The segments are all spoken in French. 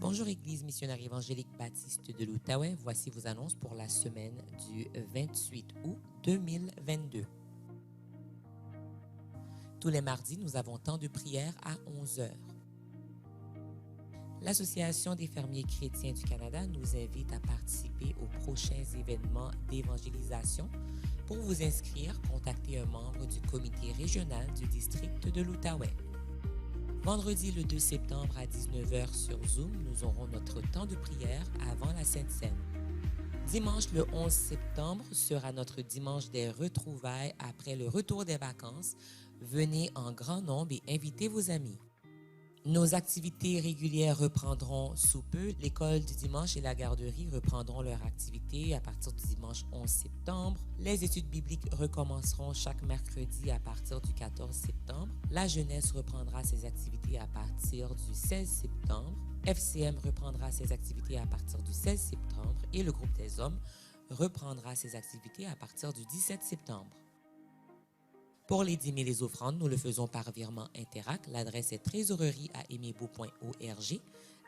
Bonjour Église missionnaire évangélique baptiste de l'Outaouais, voici vos annonces pour la semaine du 28 août 2022. Tous les mardis, nous avons temps de prière à 11h. L'Association des fermiers chrétiens du Canada nous invite à participer aux prochains événements d'évangélisation. Pour vous inscrire, contactez un membre du comité régional du district de l'Outaouais. Vendredi le 2 septembre à 19h sur Zoom, nous aurons notre temps de prière avant la Sainte Seine. Dimanche le 11 septembre sera notre dimanche des retrouvailles après le retour des vacances. Venez en grand nombre et invitez vos amis. Nos activités régulières reprendront sous peu. L'école du dimanche et la garderie reprendront leur activité à partir du dimanche 11 septembre. Les études bibliques recommenceront chaque mercredi à partir du 14 septembre. La jeunesse reprendra ses activités à partir du 16 septembre. FCM reprendra ses activités à partir du 16 septembre et le groupe des hommes reprendra ses activités à partir du 17 septembre. Pour les dîmes et les offrandes, nous le faisons par virement Interac. L'adresse est trésorerie@emebo.org.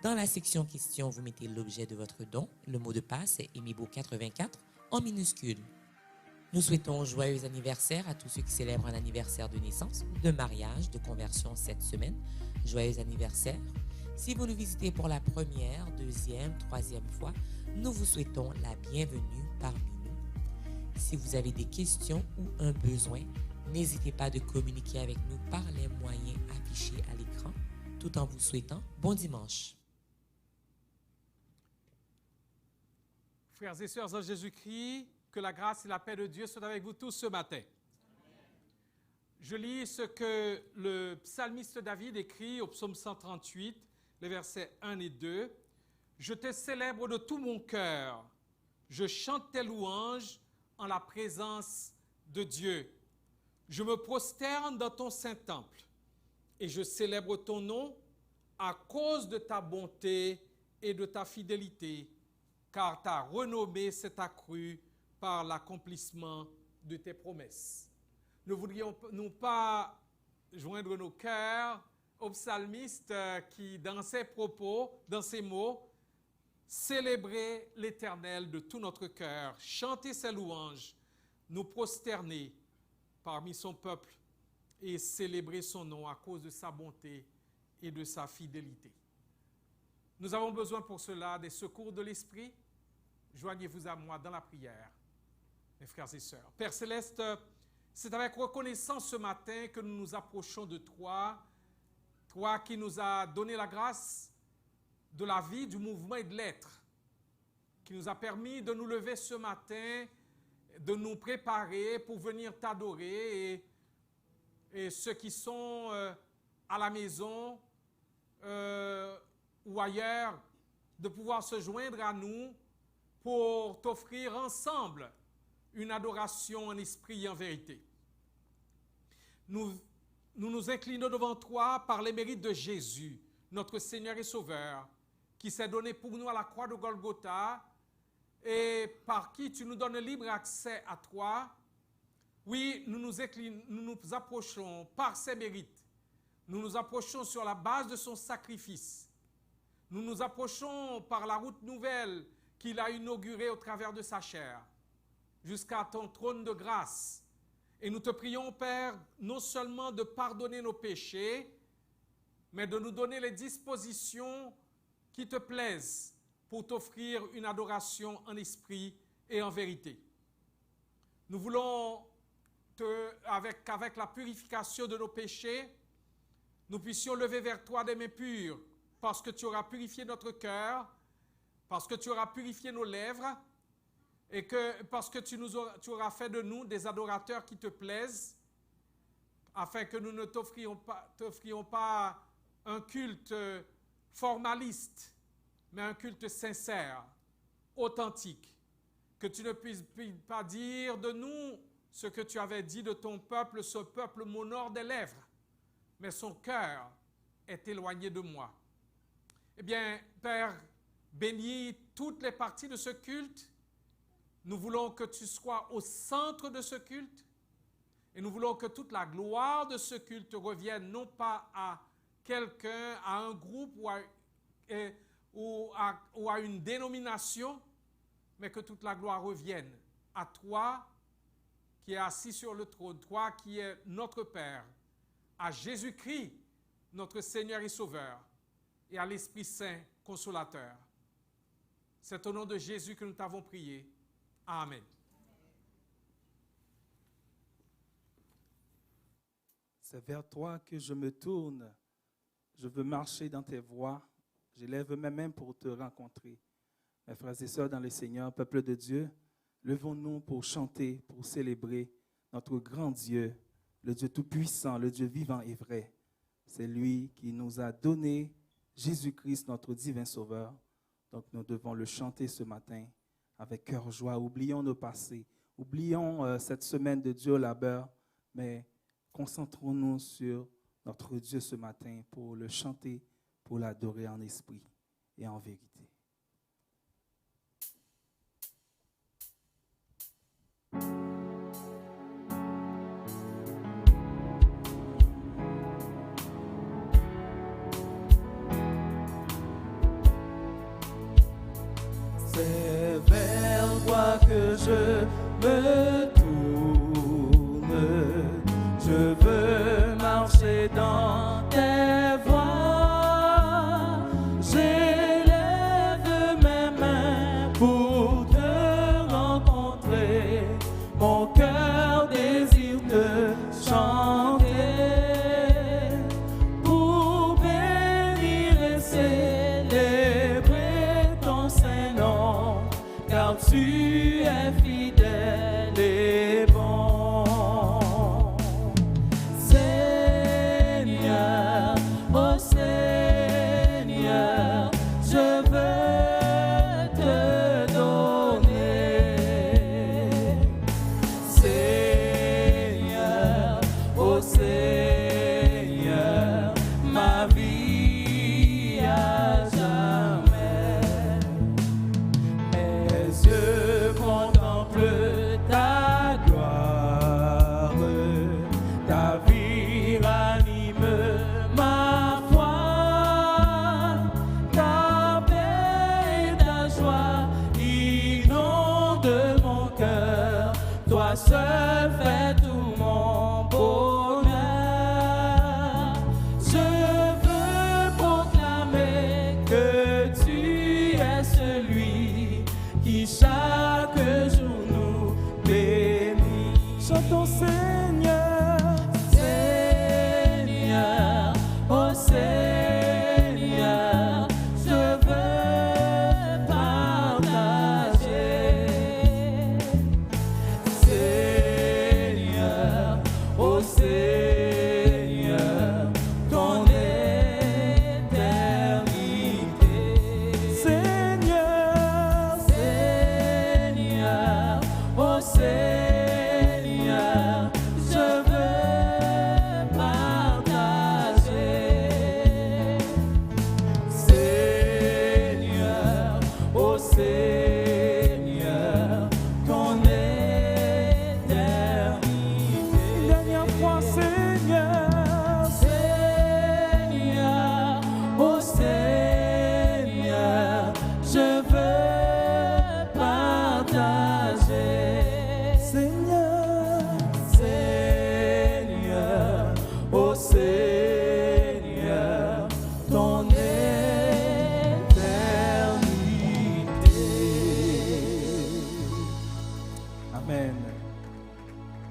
Dans la section questions, vous mettez l'objet de votre don. Le mot de passe est Emebo84 en minuscule. Nous souhaitons joyeux anniversaire à tous ceux qui célèbrent un anniversaire de naissance, de mariage, de conversion cette semaine. Joyeux anniversaire. Si vous nous visitez pour la première, deuxième, troisième fois, nous vous souhaitons la bienvenue parmi nous. Si vous avez des questions ou un besoin, n'hésitez pas de communiquer avec nous par les moyens affichés à l'écran, tout en vous souhaitant bon dimanche. Frères et sœurs en Jésus-Christ, que la grâce et la paix de Dieu soient avec vous tous ce matin. Amen. Je lis ce que le psalmiste David écrit au psaume 138, les versets 1 et 2. « Je te célèbre de tout mon cœur, je chante tes louanges en la présence de Dieu. Je me prosterne dans ton saint temple et je célèbre ton nom à cause de ta bonté et de ta fidélité, car ta renommée s'est accrue par l'accomplissement de tes promesses. » Ne voudrions-nous pas joindre nos cœurs au psalmiste qui, dans ses propos, dans ses mots, célébrer l'Éternel de tout notre cœur, chanter ses louanges, nous prosterner parmi son peuple et célébrer son nom à cause de sa bonté et de sa fidélité. Nous avons besoin pour cela des secours de l'Esprit. Joignez-vous à moi dans la prière, mes frères et sœurs. Père Céleste, c'est avec reconnaissance ce matin que nous nous approchons de toi, toi qui nous as donné la grâce de la vie, du mouvement et de l'être, qui nous a permis de nous lever ce matin, de nous préparer pour venir t'adorer et ceux qui sont à la maison ou ailleurs, de pouvoir se joindre à nous pour t'offrir ensemble une adoration en esprit et en vérité. Nous nous inclinons devant toi par les mérites de Jésus, notre Seigneur et Sauveur, qui s'est donné pour nous à la croix de Golgotha, et par qui tu nous donnes libre accès à toi. Oui, nous nous approchons par ses mérites. Nous nous approchons sur la base de son sacrifice. Nous nous approchons par la route nouvelle qu'il a inaugurée au travers de sa chair, jusqu'à ton trône de grâce. Et nous te prions, Père, non seulement de pardonner nos péchés, mais de nous donner les dispositions qui te plaisent, pour t'offrir une adoration en esprit et en vérité. Nous voulons, avec la purification de nos péchés, nous puissions lever vers toi des mains pures, parce que tu auras purifié notre cœur, parce que tu auras purifié nos lèvres, et parce que tu auras fait de nous des adorateurs qui te plaisent, afin que nous ne t'offrions pas un culte formaliste, mais un culte sincère, authentique, que tu ne puisses pas dire de nous ce que tu avais dit de ton peuple, ce peuple m'honore des lèvres, mais son cœur est éloigné de moi. Eh bien, Père, bénis toutes les parties de ce culte. Nous voulons que tu sois au centre de ce culte et nous voulons que toute la gloire de ce culte revienne non pas à quelqu'un, à un groupe ou à une dénomination, mais que toute la gloire revienne à toi qui es assis sur le trône, toi qui es notre Père, à Jésus-Christ, notre Seigneur et Sauveur, et à l'Esprit Saint, Consolateur. C'est au nom de Jésus que nous t'avons prié. Amen. C'est vers toi que je me tourne. Je veux marcher dans tes voies. Je lève mes mains pour te rencontrer. Mes frères et sœurs dans le Seigneur, peuple de Dieu, levons-nous pour chanter, pour célébrer notre grand Dieu, le Dieu tout-puissant, le Dieu vivant et vrai. C'est lui qui nous a donné Jésus-Christ, notre divin Sauveur. Donc nous devons le chanter ce matin avec cœur joie. Oublions nos passés, oublions cette semaine de Dieu au labeur, mais concentrons-nous sur notre Dieu ce matin pour le chanter, pour l'adorer en esprit et en vérité. C'est vers toi que je me tourne. Je veux marcher dans tes voies. J'élève mes mains pour te rencontrer. Mon cœur désire te chanter. Pour bénir et célébrer ton Saint-Nom, car tu es fidèle et bon. Seigneur, oh Seigneur, je veux te donner. Seigneur, oh Seigneur, ma vie à jamais. Mes yeux contemplent ta gloire, ta vie ranime ma foi, ta paix et ta joie inondent mon cœur, toi seul fais tout mon bonheur. Je veux proclamer que tu es celui qui chaque jour nous bénit. Chantons Seigneur, Seigneur, oh Seigneur, je veux partager. Seigneur, oh Seigneur, ton éternité. Seigneur, Seigneur, oh Seigneur, je veux partager. Seigneur, oh Seigneur, ton éternité. Dernière fois, Seigneur, Seigneur, oh Seigneur, je veux partager. Seigneur, Seigneur, oh Seigneur, ton éternité. Amen.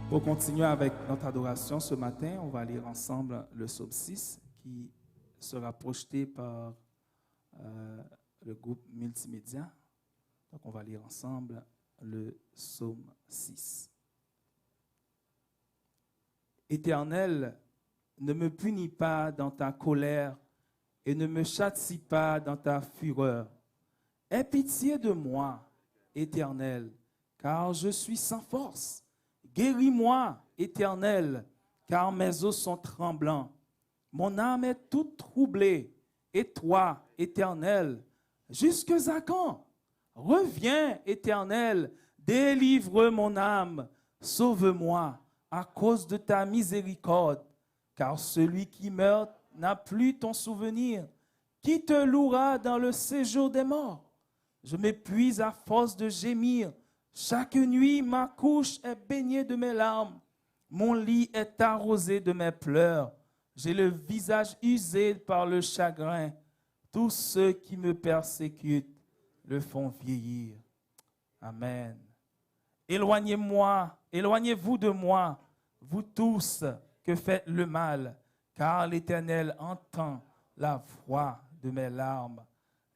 Pour continuer avec notre adoration ce matin, on va lire ensemble le psaume 6 qui sera projeté par le groupe multimédia. Donc on va lire ensemble le psaume 6. Éternel, ne me punis pas dans ta colère et ne me châtie pas dans ta fureur. Aie pitié de moi, Éternel, car je suis sans force. Guéris-moi, Éternel, car mes os sont tremblants. Mon âme est toute troublée. Et toi, Éternel, jusque à quand? Reviens, Éternel, délivre mon âme. Sauve-moi à cause de ta miséricorde, car celui qui meurt n'a plus ton souvenir. Qui te louera dans le séjour des morts? Je m'épuise à force de gémir. Chaque nuit, ma couche est baignée de mes larmes. Mon lit est arrosé de mes pleurs. J'ai le visage usé par le chagrin. Tous ceux qui me persécutent le font vieillir. Amen. Éloignez-moi, éloignez-vous de moi, vous tous que faites le mal, car l'Éternel entend la voix de mes larmes.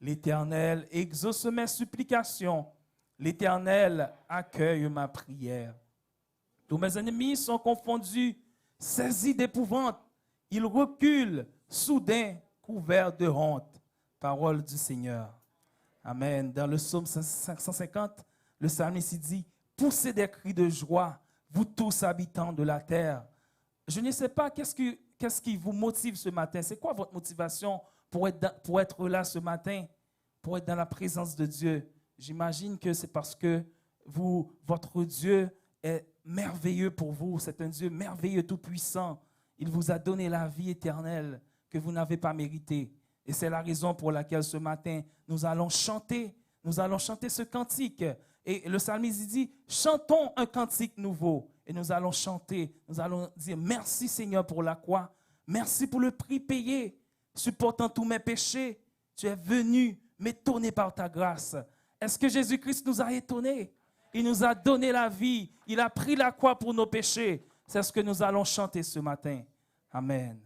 L'Éternel exauce mes supplications. L'Éternel accueille ma prière. Tous mes ennemis sont confondus, saisis d'épouvante. Ils reculent, soudain, couverts de honte. Parole du Seigneur. Amen. Dans le psaume 550, le psalmiste dit « Poussez des cris de joie, vous tous habitants de la terre. » Je ne sais pas qu'est-ce qui vous motive ce matin. C'est quoi votre motivation pour être là ce matin, pour être dans la présence de Dieu? J'imagine que c'est parce que votre Dieu est merveilleux pour vous. C'est un Dieu merveilleux, tout-puissant. Il vous a donné la vie éternelle que vous n'avez pas méritée. Et c'est la raison pour laquelle ce matin, nous allons chanter ce cantique. Et le psalmiste dit, chantons un cantique nouveau. Et nous allons chanter, nous allons dire, merci Seigneur pour la croix. Merci pour le prix payé. Supportant tous mes péchés, tu es venu m'étonner par ta grâce. Est-ce que Jésus-Christ nous a étonnés? Il nous a donné la vie. Il a pris la croix pour nos péchés. C'est ce que nous allons chanter ce matin. Amen.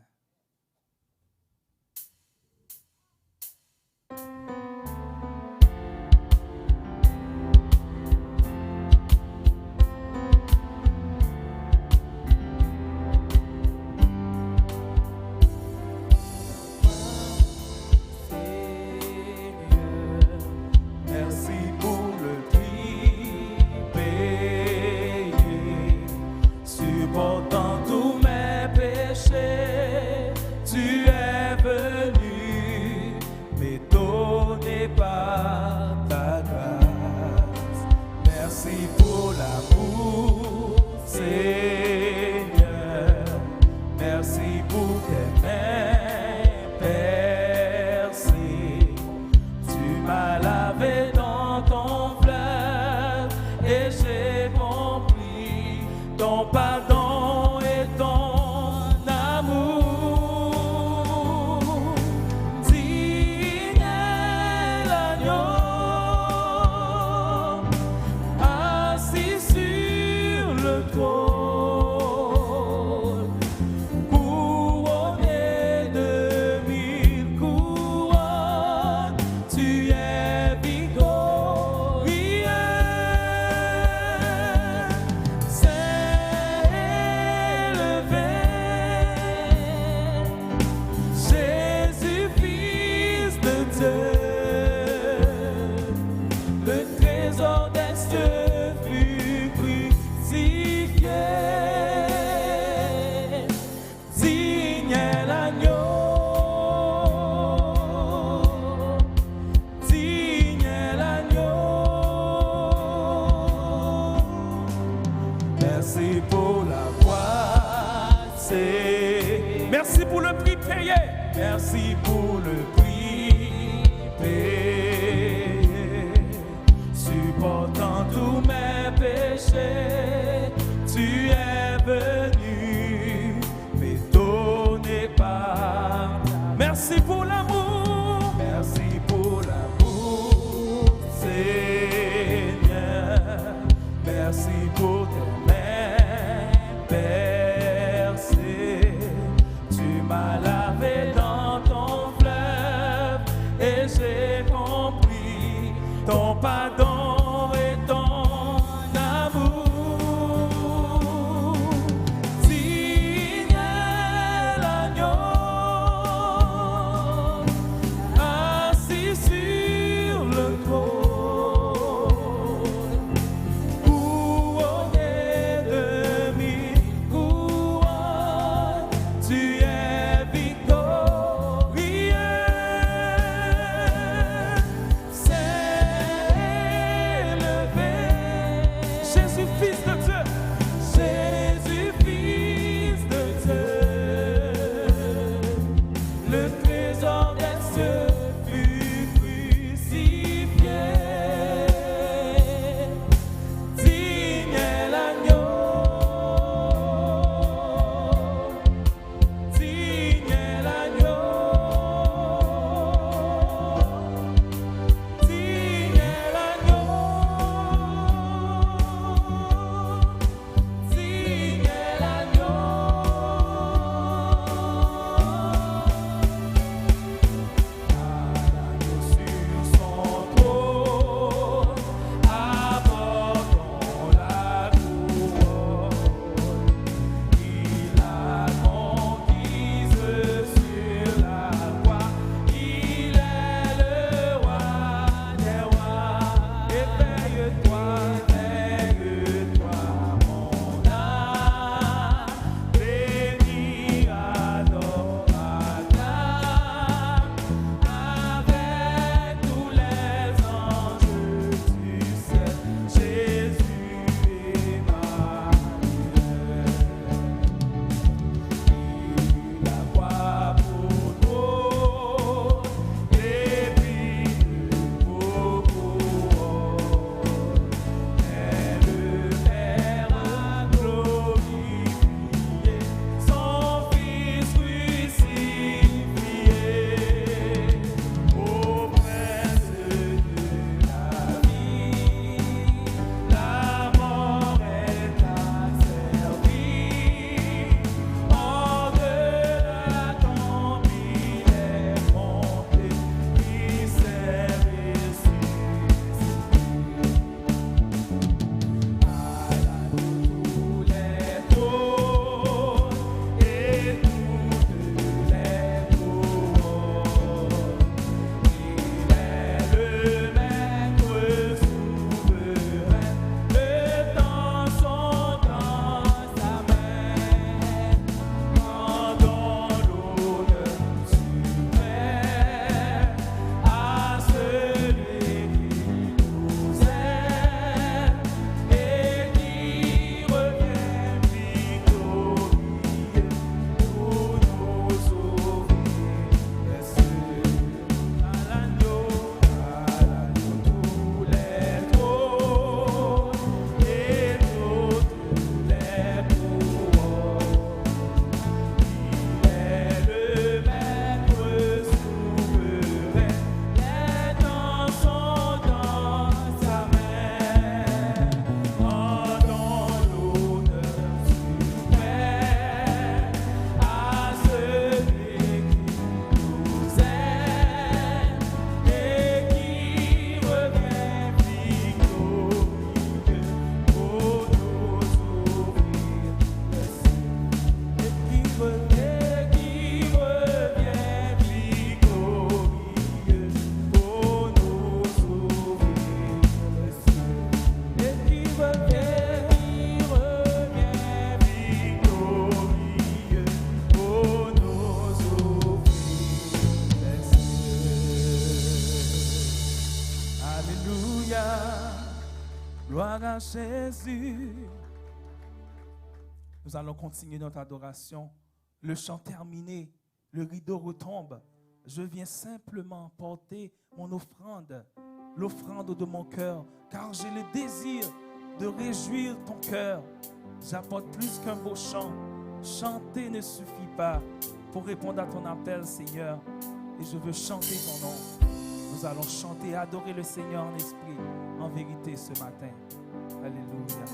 Merci pour le prix payé. Merci pour le prix payé. Supportant tous mes péchés, tu es venu m'étonner par. Merci pour l'amour. Merci pour l'amour, Seigneur. Merci pour tes mains percées. Tu m'as lavé dans ton fleuve gloire à Jésus. Nous allons continuer notre adoration. Le chant terminé, le rideau retombe. Je viens simplement porter mon offrande, l'offrande de mon cœur, car j'ai le désir de réjouir ton cœur. J'apporte plus qu'un beau chant. Chanter ne suffit pas pour répondre à ton appel, Seigneur. Et je veux chanter ton nom. Nous allons chanter et adorer le Seigneur en esprit, en vérité ce matin. Alléluia.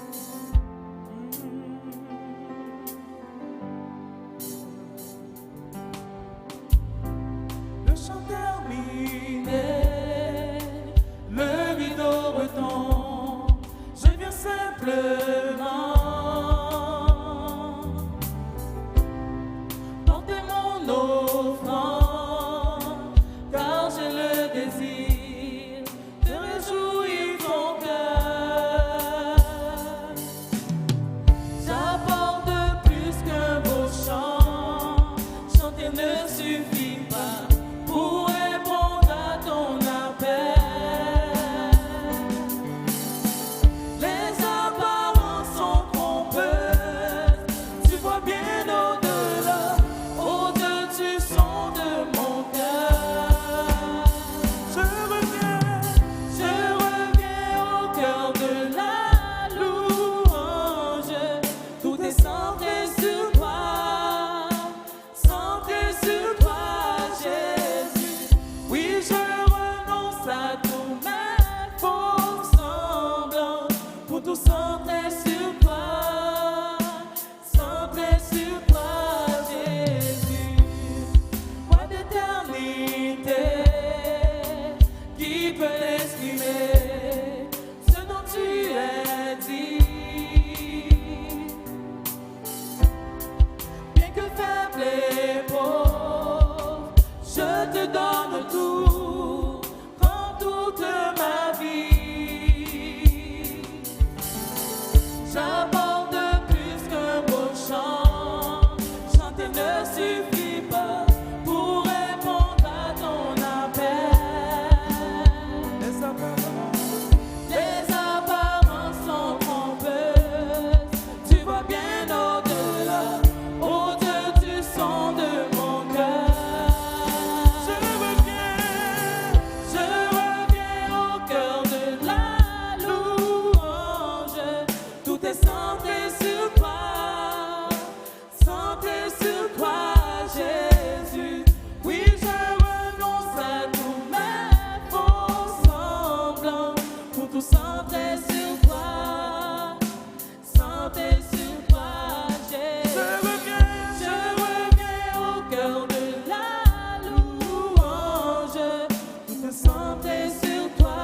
Le chant terminé, le rideau retombe. Je viens simplement porter mon offrande, car j'ai le désir de réjouir ton cœur. J'apporte plus qu'un beau chant, chanter ne suffit pas pour répondre à ton appel. Les apparences sont trompeuses, tu vois bien au-delà, au-dessus son de mon cœur. Je reviens au cœur de la louange, tout est centré sur toi, Jésus. Oui, je renonce à tous mes faux semblants, pour tout centrer sur toi, Jésus. Quoi d'éternité qui peut exprimer ce dont tu as dit? Bien que faible et pauvre, je te donne tout, prends toute ma vie. J'apporte plus qu'un beau chant, chanter ne suffit pas pour répondre à ton appel. Les apparences sont trompeuses, tu vois bien au-delà, au-dessus son de mon cœur. Je reviens au cœur de la louange, tout est centré sur toi, Jésus. Oui, je renonce à tous mes faux semblants, pour tout centrer sur toi, Jésus. Je reviens au cœur de la louange, tout est centré sur toi,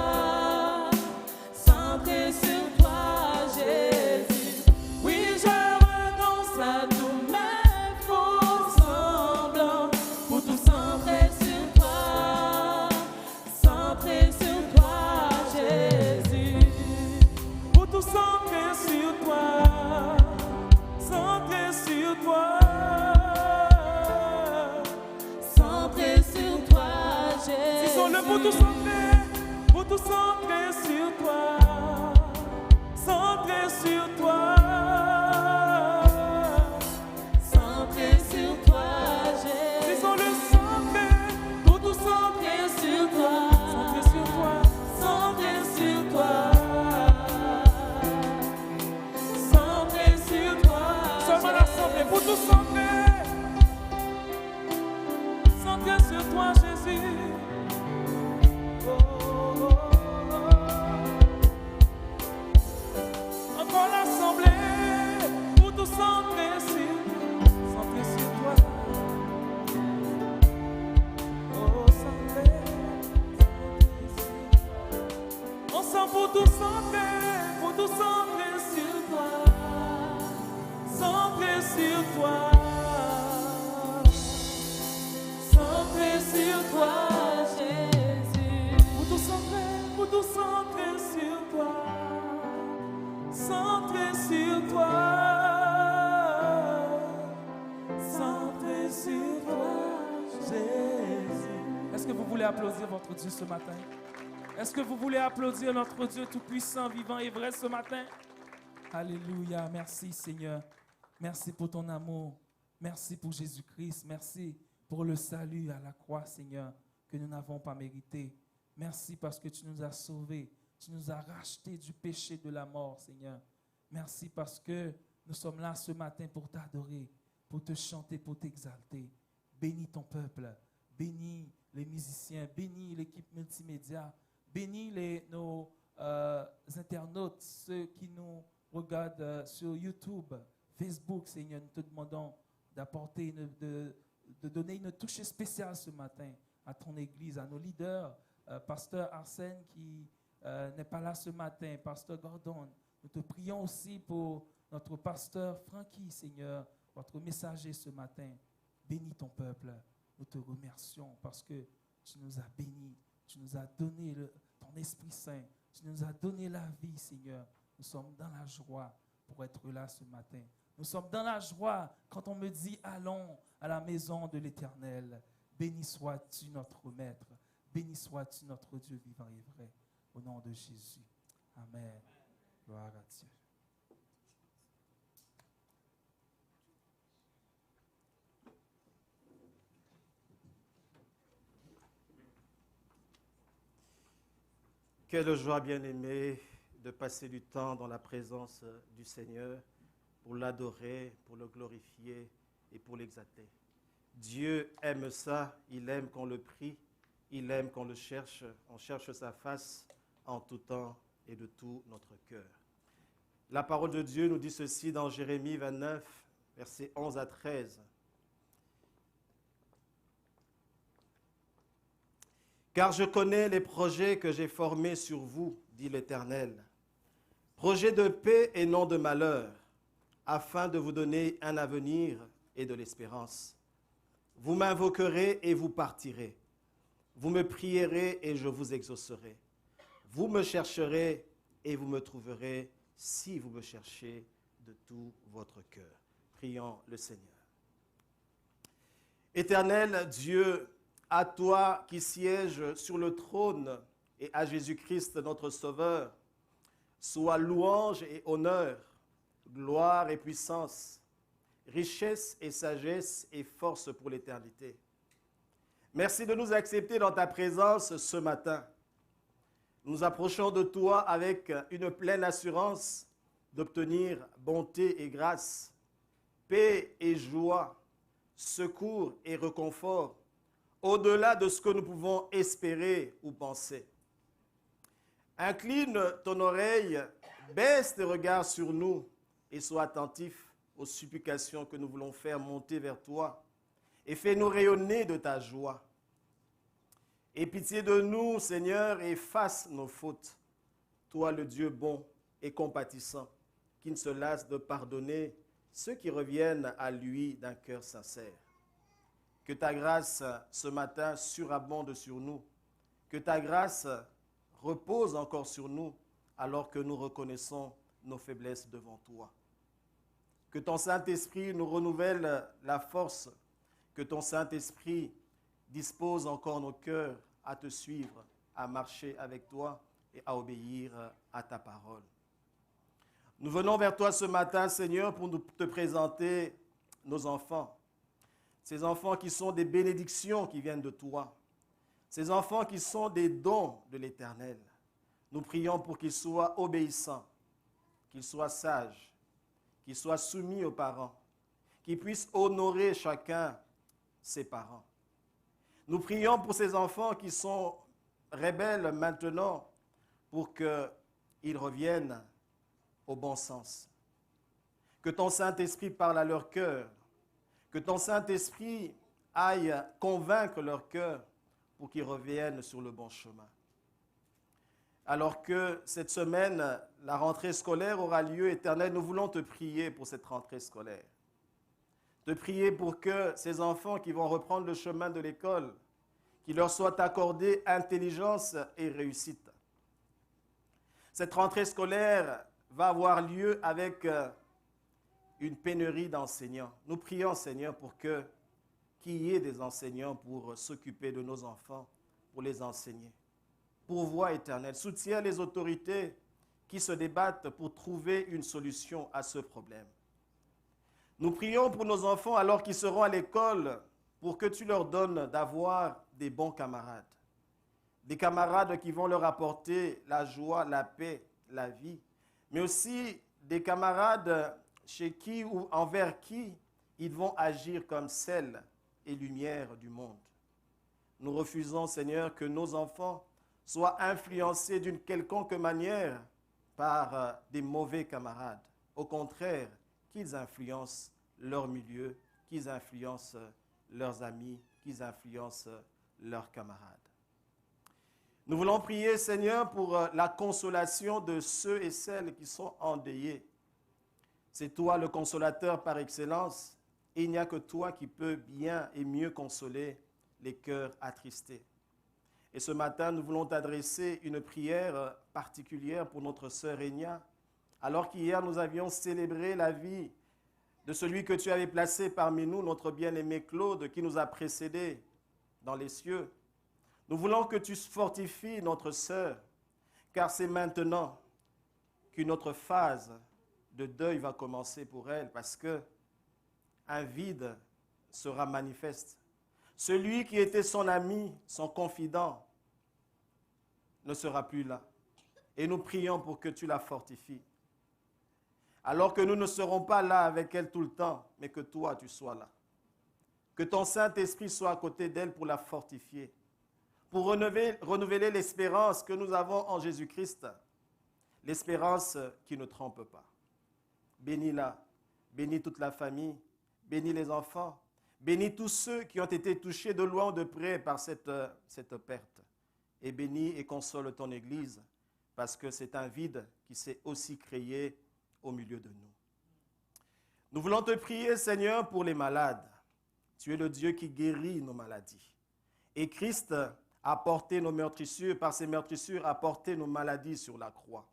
Jésus. Oui, je renonce à tous mes faux semblants, pour tout centrer sur toi, Jésus. Pour tout centrer sur toi, centrer sur toi, Jésus. Disons-le pour tout centrer sur toi, centrer sur toi, Jésus. Disons-le centrer, pour tout centrer sur toi, centrer sur toi. Seulement l'assemblée, pour tout centrer sur toi, Jésus. Encore l'assemblée, pour tout centrer sur toi. Oh, centrer. Ensemble pour tout centrer sur toi. Centrer sur toi, Jésus. Pour tout centrer sur toi, centrer sur toi, Jésus. Est-ce que vous voulez applaudir votre Dieu ce matin? Est-ce que vous voulez applaudir notre Dieu tout-puissant, vivant et vrai ce matin? Alléluia. Merci Seigneur. Merci pour ton amour. Merci pour Jésus-Christ. Merci pour le salut à la croix, Seigneur, que nous n'avons pas mérité. Merci parce que tu nous as sauvés. Tu nous as rachetés du péché de la mort, Seigneur. Merci parce que nous sommes là ce matin pour t'adorer, pour te chanter, pour t'exalter. Bénis ton peuple. Bénis les musiciens. Bénis l'équipe multimédia. Bénis nos internautes, ceux qui nous regardent sur YouTube, Facebook, Seigneur. Nous te demandons d'apporter, de donner une touche spéciale ce matin à ton Église, à nos leaders, Pasteur Arsène qui n'est pas là ce matin, Pasteur Gordon. Nous te prions aussi pour notre pasteur Francky, Seigneur, votre messager ce matin. Bénis ton peuple. Nous te remercions parce que tu nous as bénis. Tu nous as donné ton Esprit Saint. Tu nous as donné la vie, Seigneur. Nous sommes dans la joie pour être là ce matin. Nous sommes dans la joie quand on me dit « Allons à la maison de l'Éternel ». Béni sois-tu notre Maître. Béni sois-tu notre Dieu vivant et vrai. Au nom de Jésus. Amen. Gloire à Dieu. Quelle joie, bien-aimé, de passer du temps dans la présence du Seigneur pour l'adorer, pour le glorifier et pour l'exalter. Dieu aime ça, il aime qu'on le prie, il aime qu'on le cherche, on cherche sa face en tout temps et de tout notre cœur. La parole de Dieu nous dit ceci dans Jérémie 29, versets 11 à 13. Car je connais les projets que j'ai formés sur vous, dit l'Éternel. Projets de paix et non de malheur, afin de vous donner un avenir et de l'espérance. Vous m'invoquerez et vous partirez. Vous me prierez et je vous exaucerai. Vous me chercherez et vous me trouverez si vous me cherchez de tout votre cœur. Prions le Seigneur. Éternel Dieu, à toi qui sièges sur le trône et à Jésus-Christ notre Sauveur, soient louange et honneur, gloire et puissance, richesse et sagesse et force pour l'éternité. Merci de nous accepter dans ta présence ce matin. Nous nous approchons de toi avec une pleine assurance d'obtenir bonté et grâce, paix et joie, secours et réconfort, au-delà de ce que nous pouvons espérer ou penser. Incline ton oreille, baisse tes regards sur nous et sois attentif aux supplications que nous voulons faire monter vers toi et fais-nous rayonner de ta joie. Aie pitié de nous, Seigneur, et efface nos fautes. Toi, le Dieu bon et compatissant, qui ne se lasse de pardonner ceux qui reviennent à lui d'un cœur sincère. Que ta grâce, ce matin, surabonde sur nous. Que ta grâce repose encore sur nous, alors que nous reconnaissons nos faiblesses devant toi. Que ton Saint-Esprit nous renouvelle la force. Que ton Saint-Esprit dispose encore nos cœurs à te suivre, à marcher avec toi et à obéir à ta parole. Nous venons vers toi ce matin, Seigneur, pour te présenter nos enfants. Ces enfants qui sont des bénédictions qui viennent de toi. Ces enfants qui sont des dons de l'Éternel. Nous prions pour qu'ils soient obéissants, qu'ils soient sages, qu'ils soient soumis aux parents, qu'ils puissent honorer chacun ses parents. Nous prions pour ces enfants qui sont rebelles maintenant pour qu'ils reviennent au bon sens. Que ton Saint-Esprit parle à leur cœur, que ton Saint-Esprit aille convaincre leur cœur pour qu'ils reviennent sur le bon chemin. Alors que cette semaine, la rentrée scolaire aura lieu, Éternel, nous voulons te prier pour cette rentrée scolaire. Te prier pour que ces enfants qui vont reprendre le chemin de l'école, qu'il leur soit accordé intelligence et réussite. Cette rentrée scolaire va avoir lieu avec une pénurie d'enseignants. Nous prions, Seigneur, pour qu'il y ait des enseignants pour s'occuper de nos enfants, pour les enseigner. pourvoie, Éternel. Soutiens les autorités qui se débattent pour trouver une solution à ce problème. Nous prions pour nos enfants alors qu'ils seront à l'école, pour que tu leur donnes d'avoir des bons camarades. Des camarades qui vont leur apporter la joie, la paix, la vie, mais aussi des camarades chez qui ou envers qui ils vont agir comme sel et lumière du monde. Nous refusons, Seigneur, que nos enfants soient influencés d'une quelconque manière par des mauvais camarades. Au contraire, qu'ils influencent leur milieu, qu'ils influencent leurs amis, qu'ils influencent leurs camarades. Nous voulons prier, Seigneur, pour la consolation de ceux et celles qui sont endeuillés. C'est toi le consolateur par excellence, et il n'y a que toi qui peux bien et mieux consoler les cœurs attristés. Et ce matin, nous voulons t'adresser une prière particulière pour notre sœur Enya, alors qu'hier nous avions célébré la vie de celui que tu avais placé parmi nous, notre bien-aimé Claude, qui nous a précédés dans les cieux. Nous voulons que tu fortifies notre sœur, car c'est maintenant qu'une autre phase de deuil va commencer pour elle, parce que un vide sera manifeste. Celui qui était son ami, son confident, ne sera plus là. Et nous prions pour que tu la fortifies. Alors que nous ne serons pas là avec elle tout le temps, mais que toi, tu sois là. Que ton Saint-Esprit soit à côté d'elle pour la fortifier, pour renouveler l'espérance que nous avons en Jésus-Christ, l'espérance qui ne trompe pas. Bénis-la, bénis toute la famille, bénis les enfants, bénis tous ceux qui ont été touchés de loin ou de près par cette perte. Et bénis et console ton Église, parce que c'est un vide qui s'est aussi créé au milieu de nous. Nous voulons te prier, Seigneur, pour les malades. Tu es le Dieu qui guérit nos maladies. Et Christ a porté nos meurtrissures, par ses meurtrissures, a porté nos maladies sur la croix.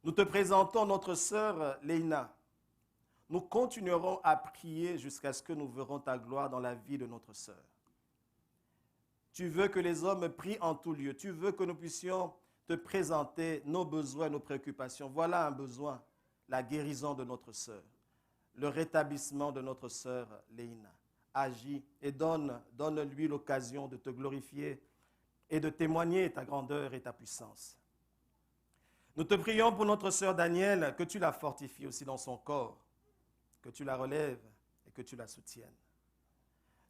Nous te présentons notre sœur Léina. Nous continuerons à prier jusqu'à ce que nous verrons ta gloire dans la vie de notre sœur. Tu veux que les hommes prient en tout lieu. Tu veux que nous puissions te présenter nos besoins, nos préoccupations. Voilà un besoin, la guérison de notre sœur, le rétablissement de notre sœur Léina. Agis et donne-lui l'occasion de te glorifier et de témoigner ta grandeur et ta puissance. Nous te prions pour notre sœur Danielle, que tu la fortifies aussi dans son corps, que tu la relèves et que tu la soutiennes.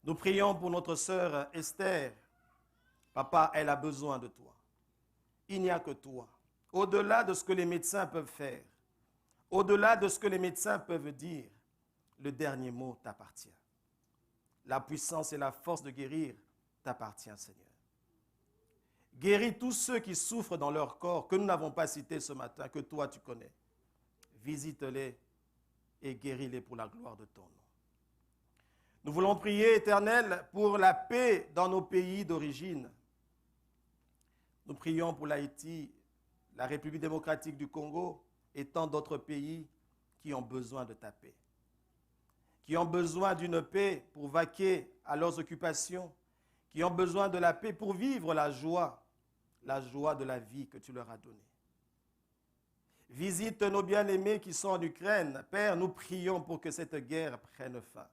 Nous prions pour notre sœur Esther. Papa, elle a besoin de toi. Il n'y a que toi. Au-delà de ce que les médecins peuvent faire, au-delà de ce que les médecins peuvent dire, le dernier mot t'appartient. La puissance et la force de guérir t'appartient, Seigneur. Guéris tous ceux qui souffrent dans leur corps, que nous n'avons pas cités ce matin, que toi tu connais. Visite-les et guéris-les pour la gloire de ton nom. Nous voulons prier, Éternel, pour la paix dans nos pays d'origine. Nous prions pour l'Haïti, la République démocratique du Congo et tant d'autres pays qui ont besoin de ta paix, qui ont besoin d'une paix pour vaquer à leurs occupations, qui ont besoin de la paix pour vivre la joie de la vie que tu leur as donnée. Visite nos bien-aimés qui sont en Ukraine. Père, nous prions pour que cette guerre prenne fin.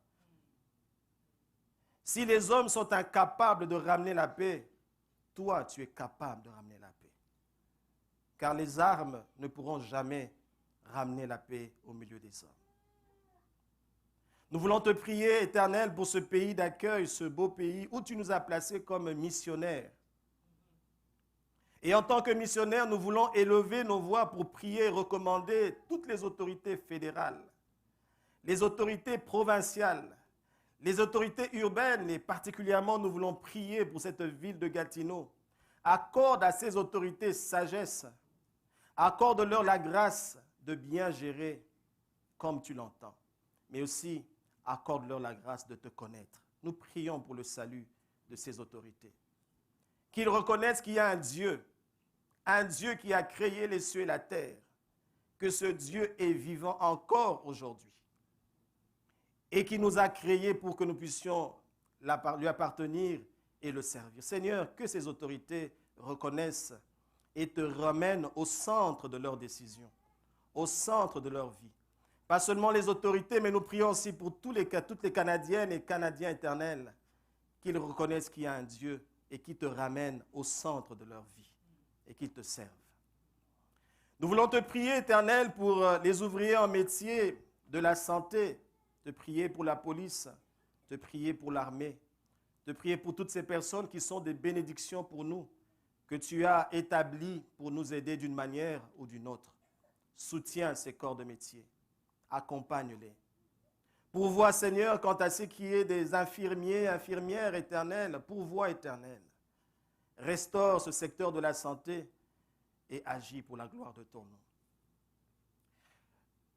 Si les hommes sont incapables de ramener la paix, toi, tu es capable de ramener la paix. Car les armes ne pourront jamais ramener la paix au milieu des hommes. Nous voulons te prier, Éternel, pour ce pays d'accueil, ce beau pays où tu nous as placés comme missionnaires. Et en tant que missionnaires, nous voulons élever nos voix pour prier et recommander toutes les autorités fédérales, les autorités provinciales, les autorités urbaines, et particulièrement nous voulons prier pour cette ville de Gatineau. Accorde à ces autorités sagesse, accorde-leur la grâce de bien gérer comme tu l'entends, mais aussi accorde-leur la grâce de te connaître. Nous prions pour le salut de ces autorités. Qu'ils reconnaissent qu'il y a un Dieu qui a créé les cieux et la terre, que ce Dieu est vivant encore aujourd'hui et qui nous a créés pour que nous puissions lui appartenir et le servir. Seigneur, que ces autorités reconnaissent et te ramènent au centre de leurs décisions, au centre de leur vie. Pas seulement les autorités, mais nous prions aussi pour toutes les Canadiennes et Canadiens éternels, qu'ils reconnaissent qu'il y a un Dieu et qui te ramène au centre de leur vie et qu'ils te servent. Nous voulons te prier, Éternel, pour les ouvriers en métier de la santé, te prier pour la police, te prier pour l'armée, te prier pour toutes ces personnes qui sont des bénédictions pour nous, que tu as établies pour nous aider d'une manière ou d'une autre. Soutiens ces corps de métier, accompagne-les. Pourvois, Seigneur, quant à ce qui est des infirmiers, infirmières éternelles, pourvois éternel. Restaure ce secteur de la santé et agis pour la gloire de ton nom.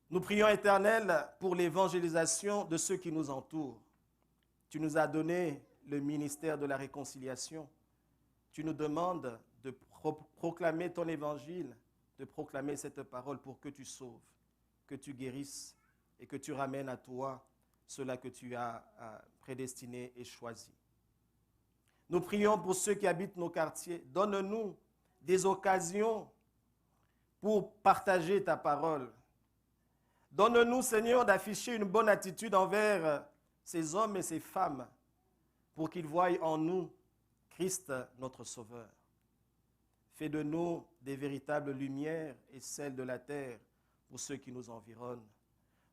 Nous prions, Éternel, pour l'évangélisation de ceux qui nous entourent. Tu nous as donné le ministère de la réconciliation. Tu nous demandes de proclamer ton évangile, de proclamer cette parole pour que tu sauves, que tu guérisses et que tu ramènes à toi ceux-là que tu as prédestinés et choisis. Nous prions pour ceux qui habitent nos quartiers. Donne-nous des occasions pour partager ta parole. Donne-nous, Seigneur, d'afficher une bonne attitude envers ces hommes et ces femmes pour qu'ils voient en nous Christ, notre Sauveur. Fais de nous des véritables lumières et celles de la terre pour ceux qui nous environnent.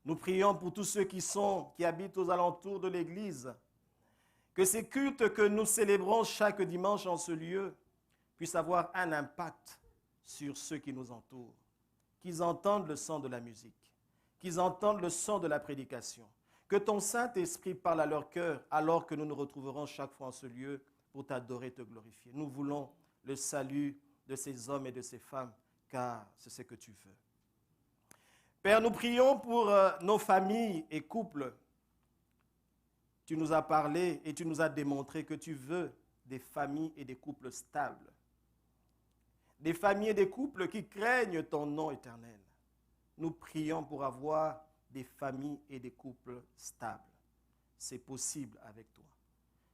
Nous prions pour tous ceux qui habitent aux alentours de l'Église, que ces cultes que nous célébrons chaque dimanche en ce lieu puissent avoir un impact sur ceux qui nous entourent, qu'ils entendent le son de la musique, qu'ils entendent le son de la prédication, que ton Saint-Esprit parle à leur cœur alors que nous nous retrouverons chaque fois en ce lieu pour t'adorer, te glorifier. Nous voulons le salut de ces hommes et de ces femmes, car c'est ce que tu veux. Père, nous prions pour nos familles et couples. Tu nous as parlé et tu nous as démontré que tu veux des familles et des couples stables. Des familles et des couples qui craignent ton nom éternel. Nous prions pour avoir des familles et des couples stables. C'est possible avec toi.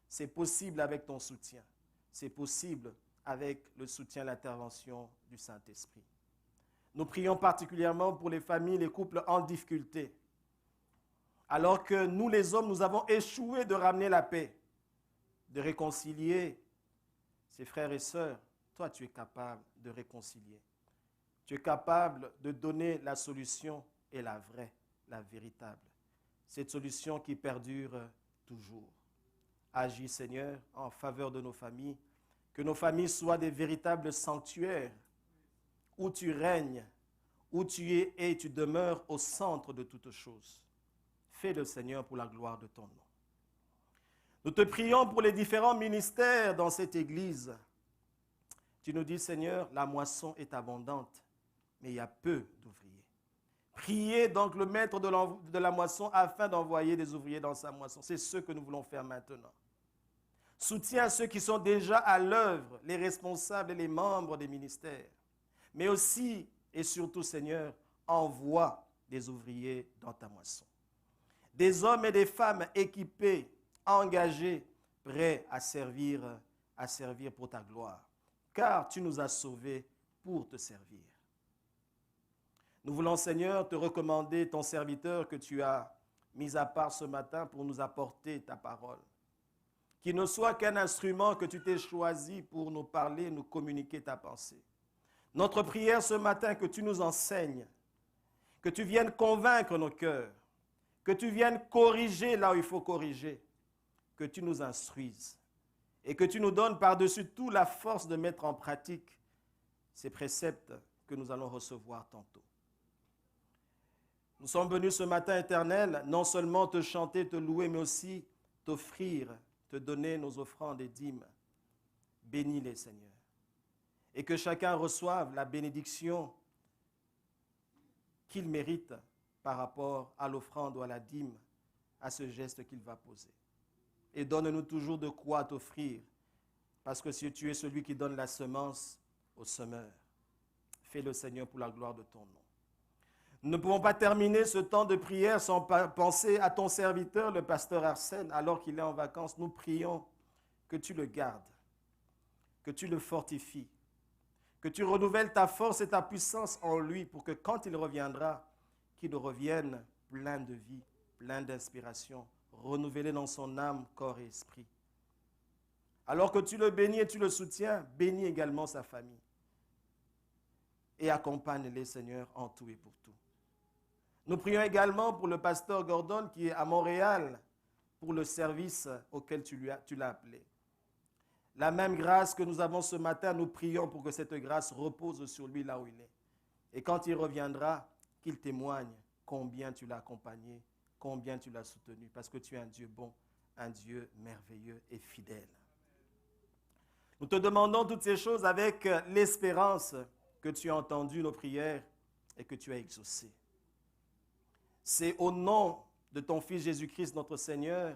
C'est possible avec ton soutien. C'est possible avec le soutien, l'intervention du Saint-Esprit. Nous prions particulièrement pour les familles, les couples en difficulté. Alors que nous, les hommes, nous avons échoué de ramener la paix, de réconcilier ses frères et sœurs. Toi, tu es capable de réconcilier. Tu es capable de donner la solution et la vraie, la véritable. Cette solution qui perdure toujours. Agis, Seigneur, en faveur de nos familles. Que nos familles soient des véritables sanctuaires où tu règnes, où tu es et tu demeures au centre de toutes choses. Fais-le, Seigneur, pour la gloire de ton nom. Nous te prions pour les différents ministères dans cette Église. Tu nous dis, Seigneur, la moisson est abondante, mais il y a peu d'ouvriers. Priez donc le maître de la moisson afin d'envoyer des ouvriers dans sa moisson. C'est ce que nous voulons faire maintenant. Soutiens ceux qui sont déjà à l'œuvre, les responsables et les membres des ministères. Mais aussi et surtout, Seigneur, envoie des ouvriers dans ta moisson. Des hommes et des femmes équipés, engagés, prêts à servir pour ta gloire. Car tu nous as sauvés pour te servir. Nous voulons, Seigneur, te recommander ton serviteur que tu as mis à part ce matin pour nous apporter ta parole. Qu'il ne soit qu'un instrument que tu t'es choisi pour nous parler, nous communiquer ta pensée. Notre prière ce matin, que tu nous enseignes, que tu viennes convaincre nos cœurs, que tu viennes corriger là où il faut corriger, que tu nous instruises et que tu nous donnes par-dessus tout la force de mettre en pratique ces préceptes que nous allons recevoir tantôt. Nous sommes venus ce matin, Éternel, non seulement te chanter, te louer, mais aussi t'offrir, te donner nos offrandes et dîmes. Bénis-les, Seigneur. Et que chacun reçoive la bénédiction qu'il mérite par rapport à l'offrande ou à la dîme, à ce geste qu'il va poser. Et donne-nous toujours de quoi t'offrir, parce que si tu es celui qui donne la semence au semeur, fais-le, Seigneur, pour la gloire de ton nom. Nous ne pouvons pas terminer ce temps de prière sans penser à ton serviteur, le pasteur Arsène, alors qu'il est en vacances. Nous prions que tu le gardes. que tu le fortifies, que tu renouvelles ta force et ta puissance en lui pour que quand il reviendra, qu'il revienne plein de vie, plein d'inspiration, renouvelé dans son âme, corps et esprit. Alors que tu le bénis et tu le soutiens, bénis également sa famille. Et accompagne-les, Seigneur, en tout et pour tout. Nous prions également pour le pasteur Gordon qui est à Montréal pour le service auquel tu l'as appelé. La même grâce que nous avons ce matin, nous prions pour que cette grâce repose sur lui là où il est. Et quand il reviendra, qu'il témoigne combien tu l'as accompagné, combien tu l'as soutenu, parce que tu es un Dieu bon, un Dieu merveilleux et fidèle. Nous te demandons toutes ces choses avec l'espérance que tu as entendu nos prières et que tu as exaucé. C'est au nom de ton Fils Jésus-Christ, notre Seigneur,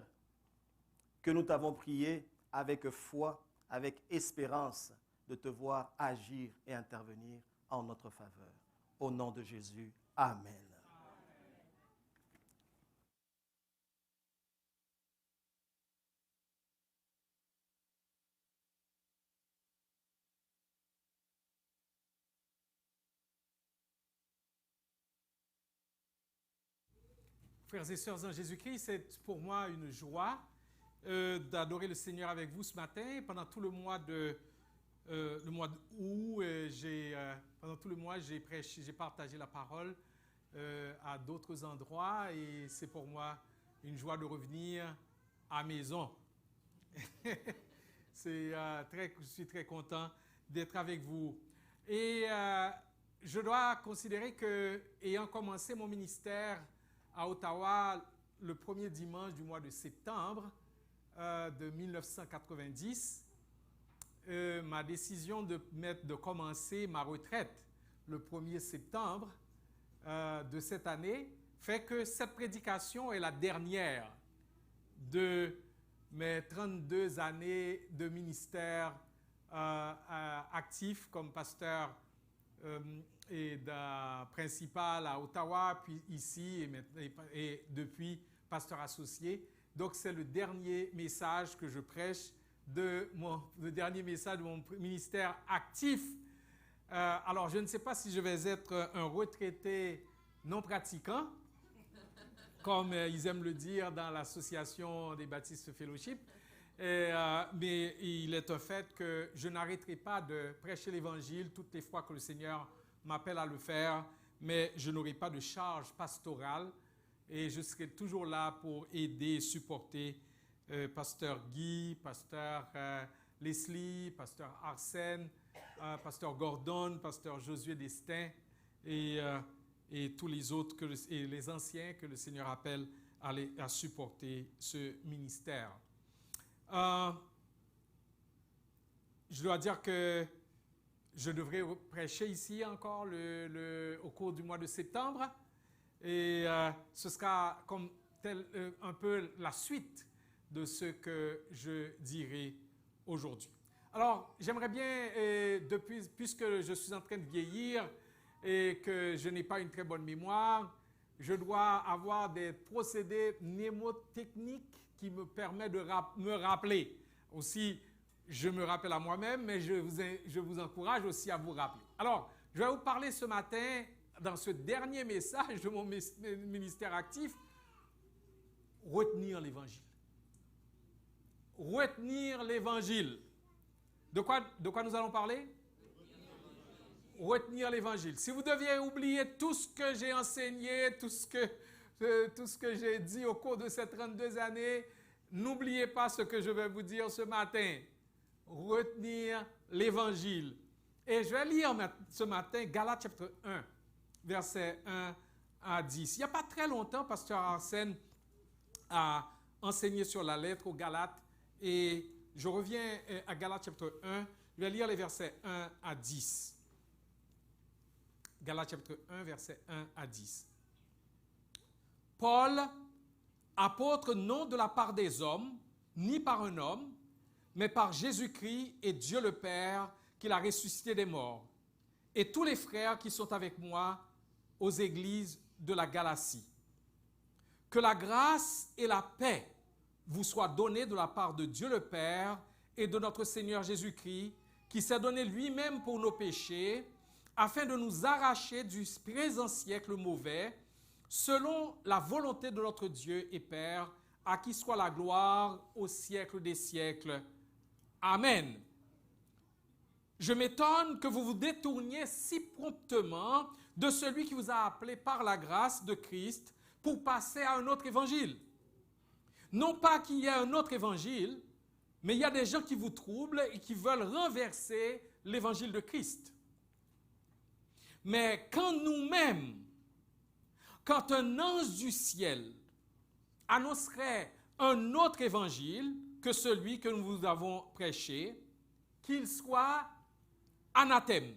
que nous t'avons prié avec foi, avec espérance de te voir agir et intervenir en notre faveur. Au nom de Jésus, Amen. Frères et sœurs en Jésus-Christ, c'est pour moi une joie d'adorer le Seigneur avec vous ce matin. Pendant tout le mois d'août, pendant tout le mois, j'ai partagé la parole à d'autres endroits et c'est pour moi une joie de revenir à la maison. Je suis très content d'être avec vous. Et je dois considérer que, ayant commencé mon ministère à Ottawa le premier dimanche du mois de septembre de 1990, ma décision de commencer ma retraite le 1er septembre de cette année fait que cette prédication est la dernière de mes 32 années de ministère actif comme pasteur et principal à Ottawa, puis ici et depuis pasteur associé. Donc c'est le dernier message que je prêche le dernier message de mon ministère actif. Alors je ne sais pas si je vais être un retraité non pratiquant, comme ils aiment le dire dans l'association des Baptistes Fellowship. Mais il est un fait que je n'arrêterai pas de prêcher l'Évangile toutes les fois que le Seigneur m'appelle à le faire, mais je n'aurai pas de charge pastorale et je serai toujours là pour aider et supporter pasteur Guy, pasteur Leslie, pasteur Arsène, pasteur Gordon, pasteur Josué Destin et tous les autres et les anciens que le Seigneur appelle à supporter ce ministère. Je dois dire que je devrais prêcher ici encore au cours du mois de septembre et ce sera comme un peu la suite de ce que je dirai aujourd'hui. Alors, j'aimerais bien, puisque je suis en train de vieillir et que je n'ai pas une très bonne mémoire, je dois avoir des procédés mnémotechniques qui me permettent de me rappeler. Aussi, je me rappelle à moi-même, mais je vous encourage aussi à vous rappeler. Alors, je vais vous parler ce matin, dans ce dernier message de mon ministère actif, retenir l'Évangile. Retenir l'Évangile. De quoi nous allons parler? Retenir l'Évangile. Si vous deviez oublier tout ce que j'ai enseigné, tout ce que j'ai dit au cours de ces 32 années, n'oubliez pas ce que je vais vous dire ce matin. Retenir l'Évangile. Et je vais lire ce matin Galates chapitre 1, versets 1 à 10. Il n'y a pas très longtemps, pasteur Arsène a enseigné sur la lettre aux Galates et je reviens à Galates chapitre 1. Je vais lire les versets 1 à 10. Galates chapitre 1, versets 1 à 10. Paul, apôtre non de la part des hommes, ni par un homme, mais par Jésus-Christ et Dieu le Père, qui l'a ressuscité des morts, et tous les frères qui sont avec moi aux églises de la Galatie. Que la grâce et la paix vous soient données de la part de Dieu le Père et de notre Seigneur Jésus-Christ, qui s'est donné lui-même pour nos péchés, afin de nous arracher du présent siècle mauvais, selon la volonté de notre Dieu et Père, à qui soit la gloire au siècle des siècles. Amen. Je m'étonne que vous vous détourniez si promptement de celui qui vous a appelé par la grâce de Christ pour passer à un autre évangile. Non pas qu'il y ait un autre évangile, mais il y a des gens qui vous troublent et qui veulent renverser l'évangile de Christ. Mais quand nous-mêmes, quand un ange du ciel annoncerait un autre évangile que celui que nous vous avons prêché, qu'il soit anathème.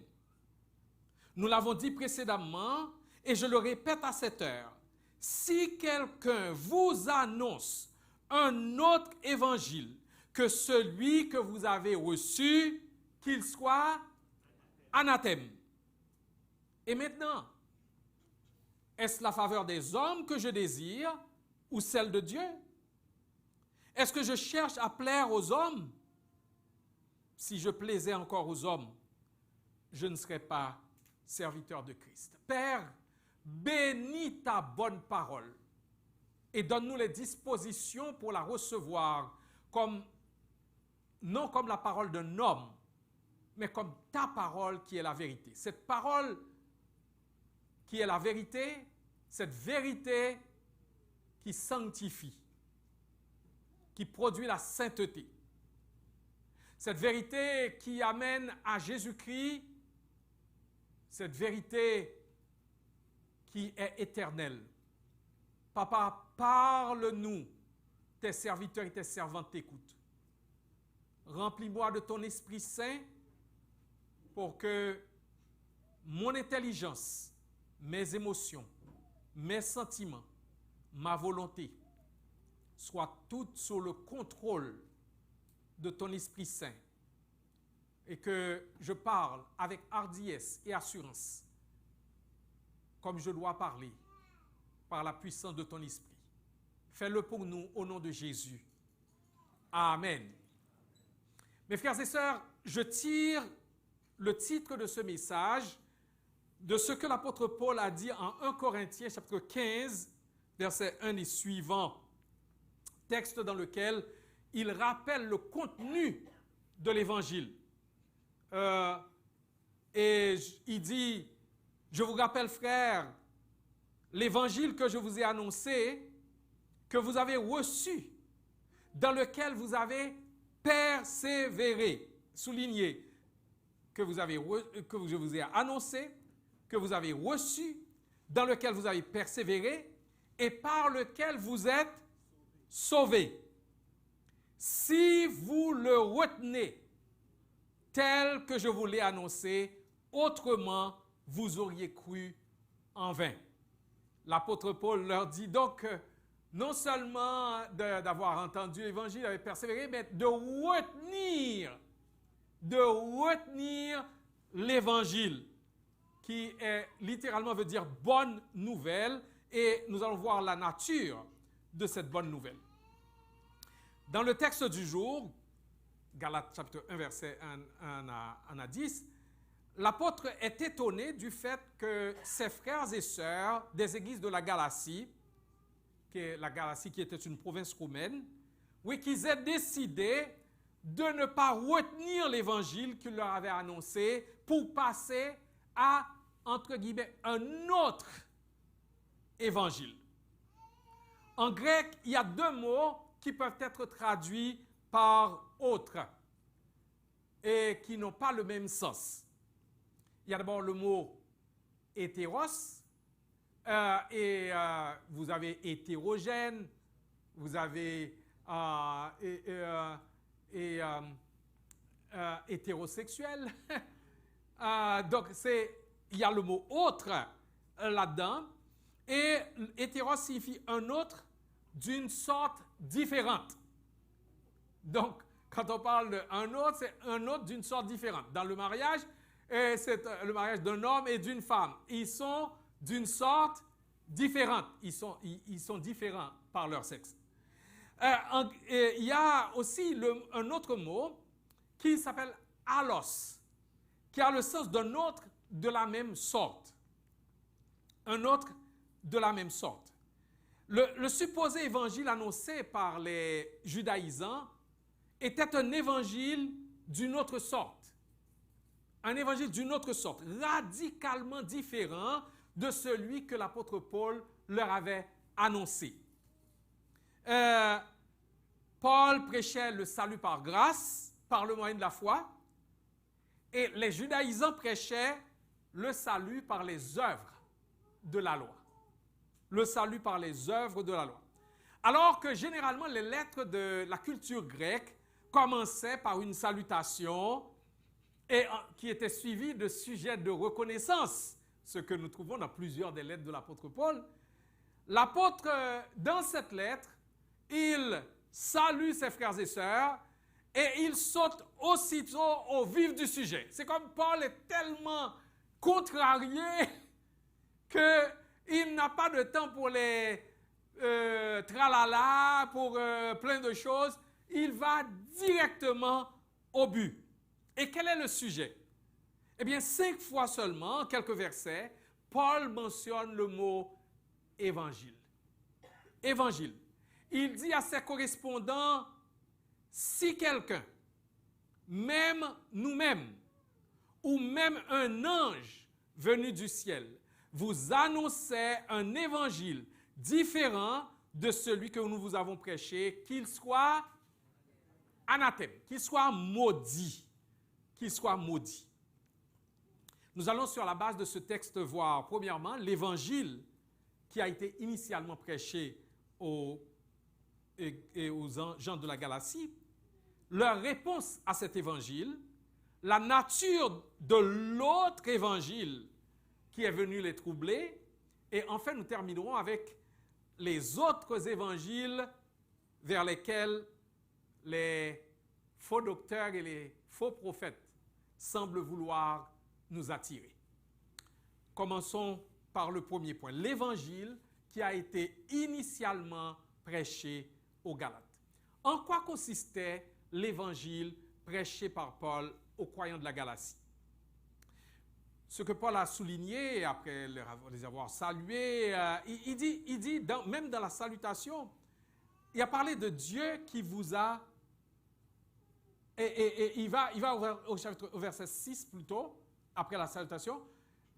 Nous l'avons dit précédemment et je le répète à cette heure. Si quelqu'un vous annonce un autre évangile que celui que vous avez reçu, qu'il soit anathème. Et maintenant, est-ce la faveur des hommes que je désire ou celle de Dieu? Est-ce que je cherche à plaire aux hommes? Si je plaisais encore aux hommes, je ne serais pas serviteur de Christ. Père, bénis ta bonne parole et donne-nous les dispositions pour la recevoir non comme la parole d'un homme, mais comme ta parole qui est la vérité. Cette parole qui est la vérité, cette vérité qui sanctifie, qui produit la sainteté. Cette vérité qui amène à Jésus-Christ, cette vérité qui est éternelle. Papa, parle-nous, tes serviteurs et tes servantes t'écoutent. Remplis-moi de ton Esprit Saint pour que mon intelligence, mes émotions, mes sentiments, ma volonté soient toutes sous le contrôle de ton Esprit Saint et que je parle avec hardiesse et assurance comme je dois parler par la puissance de ton Esprit. Fais-le pour nous au nom de Jésus. Amen. Mes frères et sœurs, je tire le titre de ce message de ce que l'apôtre Paul a dit en 1 Corinthiens chapitre 15, versets 1 et suivants, texte dans lequel il rappelle le contenu de l'Évangile. Et il dit, je vous rappelle, frères, l'Évangile que je vous ai annoncé, que vous avez reçu, dans lequel vous avez persévéré, souligné, que je vous ai annoncé, que vous avez reçu, dans lequel vous avez persévéré et par lequel vous êtes sauvés. Si vous le retenez tel que je vous l'ai annoncé, autrement vous auriez cru en vain. L'apôtre Paul leur dit donc non seulement d'avoir entendu l'Évangile, d'avoir persévéré, mais de retenir l'Évangile, qui littéralement veut dire bonne nouvelle, et nous allons voir la nature de cette bonne nouvelle. Dans le texte du jour, Galates chapitre 1, verset 1 à 10, l'apôtre est étonné du fait que ses frères et sœurs des églises de la Galatie, qui était une province romaine, qu'ils aient décidé de ne pas retenir l'évangile qu'il leur avait annoncé pour passer à, entre guillemets, un autre évangile. En grec, il y a deux mots qui peuvent être traduits par autre et qui n'ont pas le même sens. Il y a d'abord le mot hétéros, vous avez hétérogène, vous avez hétérosexuel. Donc, il y a le mot autre là-dedans. Et hétéros signifie un autre d'une sorte différente. Donc, quand on parle d'un autre, c'est un autre d'une sorte différente. Dans le mariage, c'est le mariage d'un homme et d'une femme. Ils sont d'une sorte différente. Ils sont différents par leur sexe. Il y a aussi un autre mot qui s'appelle alos, qui a le sens d'un autre de la même sorte. Un autre de la même sorte. Le supposé évangile annoncé par les judaïsants était un évangile d'une autre sorte. Un évangile d'une autre sorte, radicalement différent de celui que l'apôtre Paul leur avait annoncé. Paul prêchait le salut par grâce, par le moyen de la foi, et les judaïsants prêchaient le salut par les œuvres de la loi. Le salut par les œuvres de la loi. Alors que généralement les lettres de la culture grecque commençaient par une salutation et qui était suivie de sujets de reconnaissance, ce que nous trouvons dans plusieurs des lettres de l'apôtre Paul. L'apôtre, dans cette lettre, il salue ses frères et sœurs et il saute aussitôt au vif du sujet. C'est comme Paul est tellement contrarié qu'il n'a pas de temps pour les tralala, pour plein de choses. Il va directement au but. Et quel est le sujet? Eh bien, 5 fois seulement, en quelques versets, Paul mentionne le mot évangile. Évangile. Il dit à ses correspondants, si quelqu'un, même nous-mêmes, ou même un ange venu du ciel, vous annonçait un évangile différent de celui que nous vous avons prêché, qu'il soit anathème, qu'il soit maudit. Qu'il soit maudit. Nous allons sur la base de ce texte voir, premièrement, l'évangile qui a été initialement prêché aux gens de la Galatie, leur réponse à cet évangile, la nature de l'autre évangile qui est venu les troubler, et enfin nous terminerons avec les autres évangiles vers lesquels les faux docteurs et les faux prophètes semblent vouloir nous attirer. Commençons par le premier point, l'évangile qui a été initialement prêché aux Galates. En quoi consistait l'évangile prêché par Paul aux croyants de la Galatie? Ce que Paul a souligné, après les avoir salués, il dit même dans la salutation, il a parlé de Dieu qui vous a... Et il va au verset 6 plutôt, après la salutation,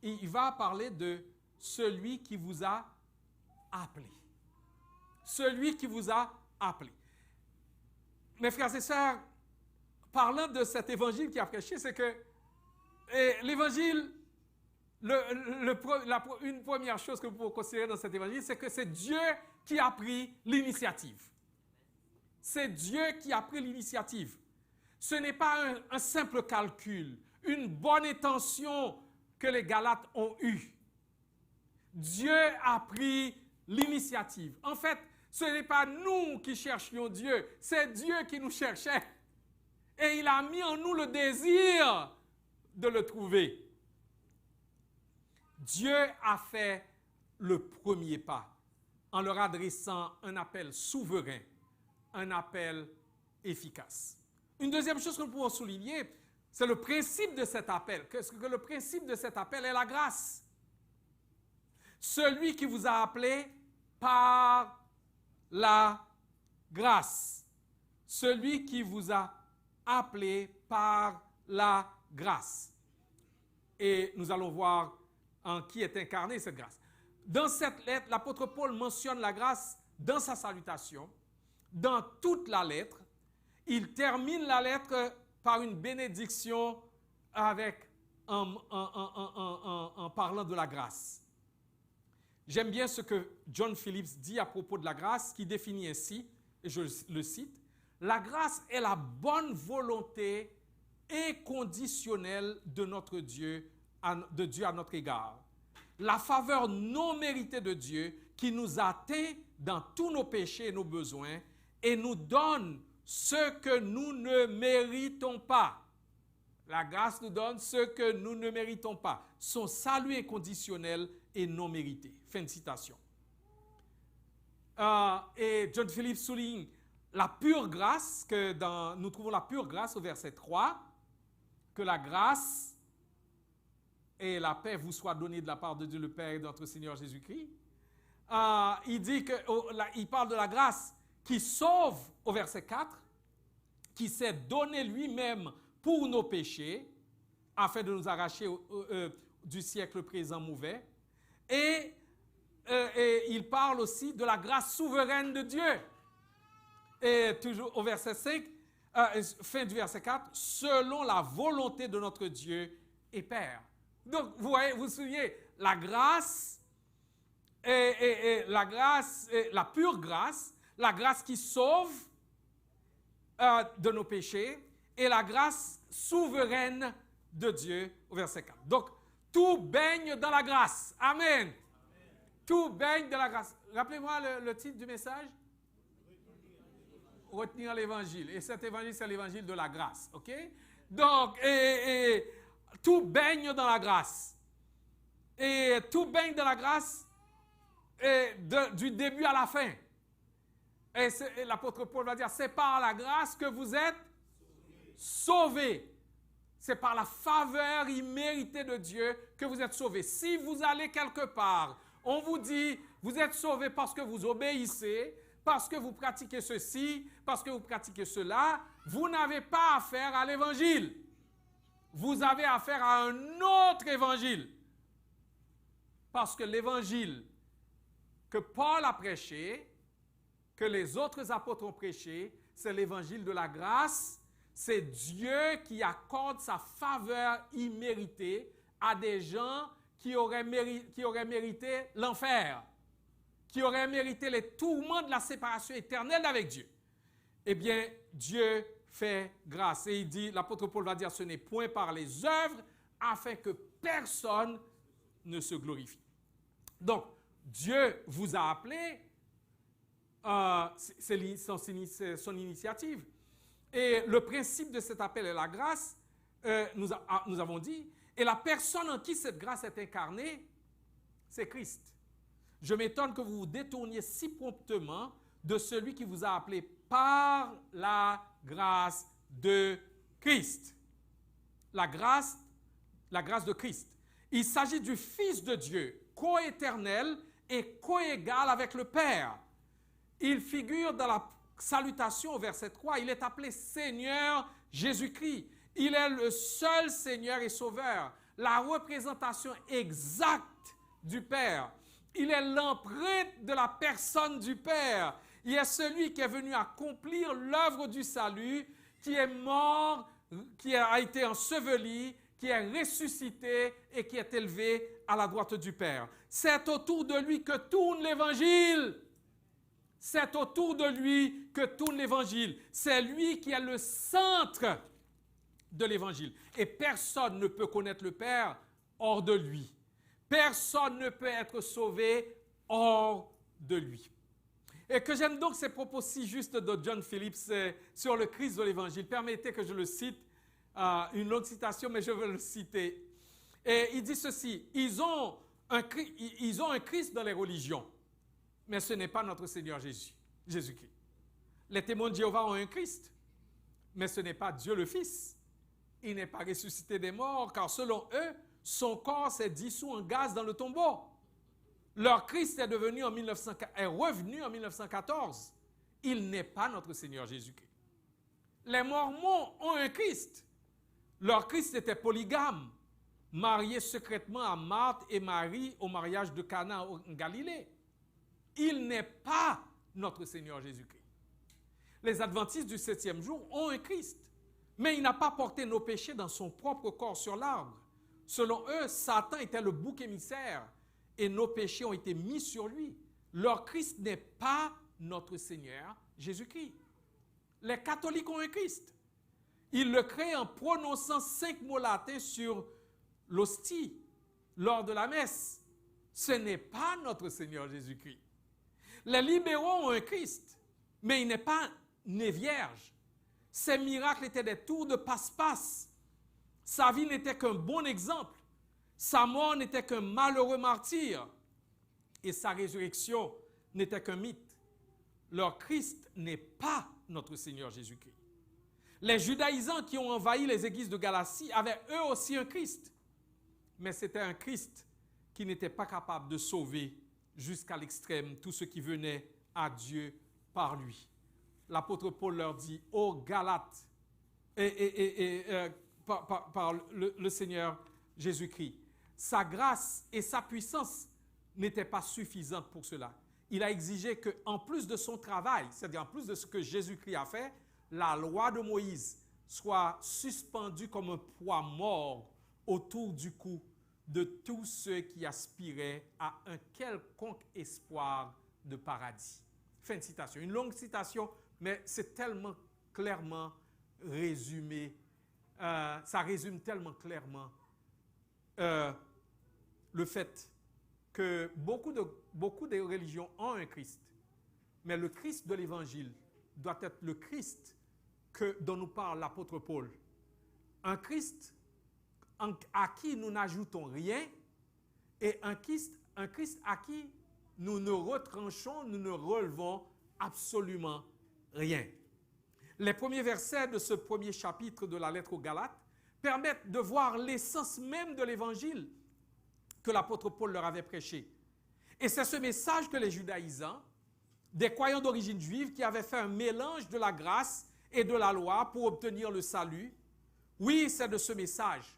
il va parler de celui qui vous a appelé. Celui qui vous a appelé. Mes frères et sœurs, parlant de cet évangile qui a prêché, c'est que l'évangile, une première chose que vous pouvez considérer dans cet évangile, c'est que c'est Dieu qui a pris l'initiative. C'est Dieu qui a pris l'initiative. Ce n'est pas un simple calcul, une bonne intention que les Galates ont eue. Dieu a pris l'initiative. En fait, ce n'est pas nous qui cherchions Dieu, c'est Dieu qui nous cherchait. Et il a mis en nous le désir de le trouver. Dieu a fait le premier pas en leur adressant un appel souverain, un appel efficace. Une deuxième chose que nous pouvons souligner, c'est le principe de cet appel. Que le principe de cet appel est la grâce. Celui qui vous a appelé par la grâce. Celui qui vous a appelé par la grâce. Et nous allons voir en qui est incarnée cette grâce. Dans cette lettre, l'apôtre Paul mentionne la grâce dans sa salutation, dans toute la lettre. Il termine la lettre par une bénédiction en parlant de la grâce. J'aime bien ce que John Phillips dit à propos de la grâce, qui définit ainsi, et je le cite, « La grâce est la bonne volonté inconditionnelle de notre Dieu, de Dieu à notre égard. La faveur non méritée de Dieu qui nous atteint dans tous nos péchés et nos besoins et nous donne ce que nous ne méritons pas. La grâce nous donne ce que nous ne méritons pas. Son salut inconditionnel et non mérité. » Fin de citation. Et John Phillips souligne la pure grâce, nous trouvons la pure grâce au verset 3. que la grâce et la paix vous soient données de la part de Dieu le Père et de notre Seigneur Jésus-Christ. Il parle de la grâce qui sauve au verset 4, qui s'est donné lui-même pour nos péchés, afin de nous arracher du siècle présent mauvais. Et il parle aussi de la grâce souveraine de Dieu. Et toujours au verset 5, fin du verset 4, selon la volonté de notre Dieu et Père. Donc, vous voyez, vous vous souvenez, la grâce, la pure grâce, la grâce qui sauve de nos péchés, et la grâce souveraine de Dieu, au verset 4. Donc, tout baigne dans la grâce. Amen. Amen. Tout baigne dans la grâce. Rappelez-moi le titre du message. Retenir l'évangile. Et cet évangile, c'est l'évangile de la grâce. OK? Donc, tout baigne dans la grâce. Et tout baigne dans la grâce du début à la fin. Et l'apôtre Paul va dire, c'est par la grâce que vous êtes sauvés. C'est par la faveur imméritée de Dieu que vous êtes sauvés. Si vous allez quelque part, on vous dit, vous êtes sauvés parce que vous obéissez, parce que vous pratiquez ceci, parce que vous pratiquez cela, vous n'avez pas affaire à l'évangile. Vous avez affaire à un autre évangile. Parce que l'évangile que Paul a prêché, que les autres apôtres ont prêché, c'est l'évangile de la grâce. C'est Dieu qui accorde sa faveur imméritée à des gens qui auraient mérité l'enfer, qui auraient mérité les tourments de la séparation éternelle avec Dieu. Eh bien, Dieu fait grâce. Et il dit, l'apôtre Paul va dire, ce n'est point par les œuvres, afin que personne ne se glorifie. Donc, Dieu vous a appelé, c'est son initiative. Et le principe de cet appel est la grâce, nous avons dit, et la personne en qui cette grâce est incarnée, c'est Christ. Je m'étonne que vous vous détourniez si promptement de celui qui vous a appelé par la grâce de Christ. La grâce de Christ. Il s'agit du Fils de Dieu, coéternel et coégal avec le Père. Il figure dans la salutation au verset 3, il est appelé Seigneur Jésus-Christ. Il est le seul Seigneur et Sauveur, la représentation exacte du Père. Il est l'empreinte de la personne du Père. Il est celui qui est venu accomplir l'œuvre du salut, qui est mort, qui a été enseveli, qui est ressuscité et qui est élevé à la droite du Père. C'est autour de lui que tourne l'Évangile. C'est autour de lui que tourne l'Évangile. C'est lui qui est le centre de l'Évangile. Et personne ne peut connaître le Père hors de lui. Personne ne peut être sauvé hors de lui. Et que j'aime donc ces propos si justes de John Phillips sur le Christ de l'Évangile. Permettez que je le cite, une longue citation, mais je veux le citer. Et il dit ceci, ils ont un Christ dans les religions. Mais ce n'est pas notre Seigneur Jésus-Christ. Les témoins de Jéhovah ont un Christ, mais ce n'est pas Dieu le Fils. Il n'est pas ressuscité des morts, car selon eux, son corps s'est dissous en gaz dans le tombeau. Leur Christ est revenu en 1914. Il n'est pas notre Seigneur Jésus-Christ. Les Mormons ont un Christ. Leur Christ était polygame, marié secrètement à Marthe et Marie au mariage de Cana en Galilée. Il n'est pas notre Seigneur Jésus-Christ. Les adventistes du 7e jour ont un Christ, mais il n'a pas porté nos péchés dans son propre corps sur l'arbre. Selon eux, Satan était le bouc émissaire et nos péchés ont été mis sur lui. Leur Christ n'est pas notre Seigneur Jésus-Christ. Les catholiques ont un Christ. Ils le créent en prononçant 5 mots latins sur l'hostie lors de la messe. Ce n'est pas notre Seigneur Jésus-Christ. Les libéraux ont un Christ, mais il n'est pas né vierge. Ses miracles étaient des tours de passe-passe. Sa vie n'était qu'un bon exemple. Sa mort n'était qu'un malheureux martyr. Et sa résurrection n'était qu'un mythe. Leur Christ n'est pas notre Seigneur Jésus-Christ. Les judaïsants qui ont envahi les églises de Galatie avaient eux aussi un Christ. Mais c'était un Christ qui n'était pas capable de sauver jusqu'à l'extrême tous ceux qui venaient à Dieu par lui. L'apôtre Paul leur dit, ô Galates, par le Seigneur Jésus-Christ, sa grâce et sa puissance n'étaient pas suffisantes pour cela. Il a exigé qu'en plus de son travail, c'est-à-dire en plus de ce que Jésus-Christ a fait, la loi de Moïse soit suspendue comme un poids mort autour du cou de tous ceux qui aspiraient à un quelconque espoir de paradis. Fin de citation. Une longue citation, mais c'est tellement clairement résumé, ça résume tellement clairement le fait que beaucoup de religions ont un Christ, mais le Christ de l'Évangile doit être le Christ dont nous parle l'apôtre Paul. Un Christ à qui nous n'ajoutons rien et un Christ à qui nous ne retranchons, nous ne relevons absolument rien. Les premiers versets de ce premier chapitre de la lettre aux Galates permettent de voir l'essence même de l'Évangile que l'apôtre Paul leur avait prêché. Et c'est ce message que les judaïsants, des croyants d'origine juive qui avaient fait un mélange de la grâce et de la loi pour obtenir le salut, oui, c'est de ce message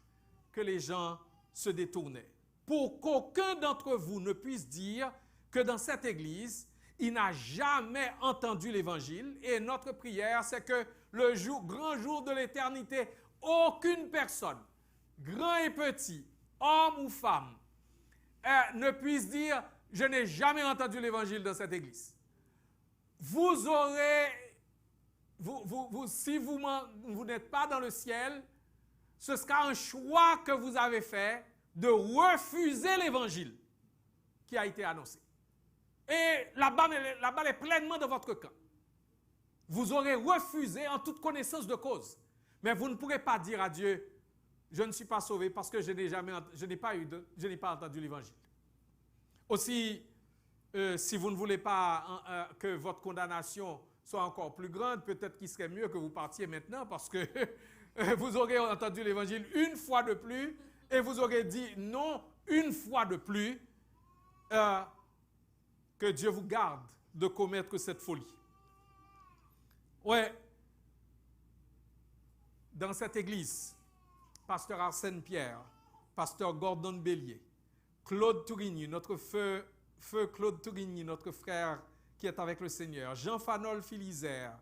que les gens se détournaient. Pour qu'aucun d'entre vous ne puisse dire que dans cette Église, il n'a jamais entendu l'Évangile. Et notre prière, c'est que le grand jour de l'éternité, aucune personne, grand et petit, homme ou femme, ne puisse dire « Je n'ai jamais entendu l'Évangile dans cette Église ». Vous aurez, si vous n'êtes pas dans le ciel, ce sera un choix que vous avez fait de refuser l'Évangile qui a été annoncé. Et la balle est pleinement dans votre camp. Vous aurez refusé en toute connaissance de cause. Mais vous ne pourrez pas dire à Dieu, je ne suis pas sauvé parce que je n'ai pas entendu l'Évangile. Aussi, si vous ne voulez pas que votre condamnation soit encore plus grande, peut-être qu'il serait mieux que vous partiez maintenant parce que vous aurez entendu l'Évangile une fois de plus et vous aurez dit non une fois de plus. Que Dieu vous garde de commettre cette folie. Ouais, dans cette église, pasteur Arsène Pierre, pasteur Gordon Bélier, Claude Tourigny, notre feu Claude Tourigny, notre frère qui est avec le Seigneur, Jean Fanol Philizer,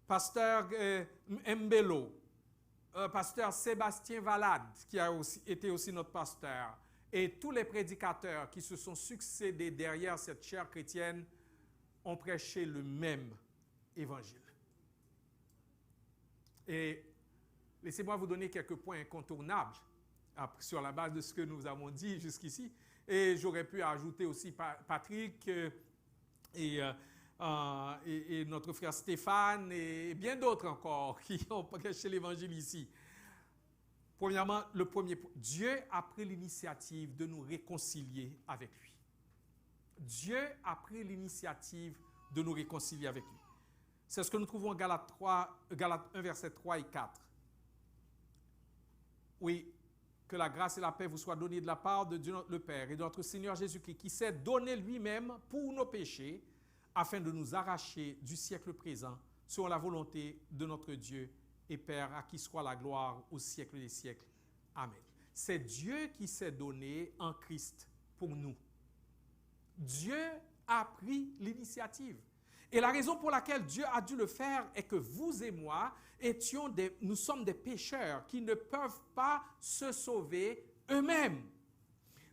pasteur Mbello, pasteur Sébastien Valade, qui a été aussi notre pasteur, et tous les prédicateurs qui se sont succédés derrière cette chaire chrétienne ont prêché le même évangile. Et laissez-moi vous donner quelques points incontournables sur la base de ce que nous avons dit jusqu'ici. Et j'aurais pu ajouter aussi Patrick et notre frère Stéphane et bien d'autres encore qui ont prêché l'évangile ici. Premièrement, le premier point, Dieu a pris l'initiative de nous réconcilier avec lui. Dieu a pris l'initiative de nous réconcilier avec lui. C'est ce que nous trouvons en Galates 1, versets 3 et 4. Oui, que la grâce et la paix vous soient données de la part de Dieu le Père et de notre Seigneur Jésus-Christ, qui s'est donné lui-même pour nos péchés, afin de nous arracher du siècle présent, selon la volonté de notre Dieu et Père, à qui soit la gloire au siècle des siècles. Amen. C'est Dieu qui s'est donné en Christ pour nous. Dieu a pris l'initiative. Et la raison pour laquelle Dieu a dû le faire est que vous et moi nous sommes des pécheurs qui ne peuvent pas se sauver eux-mêmes.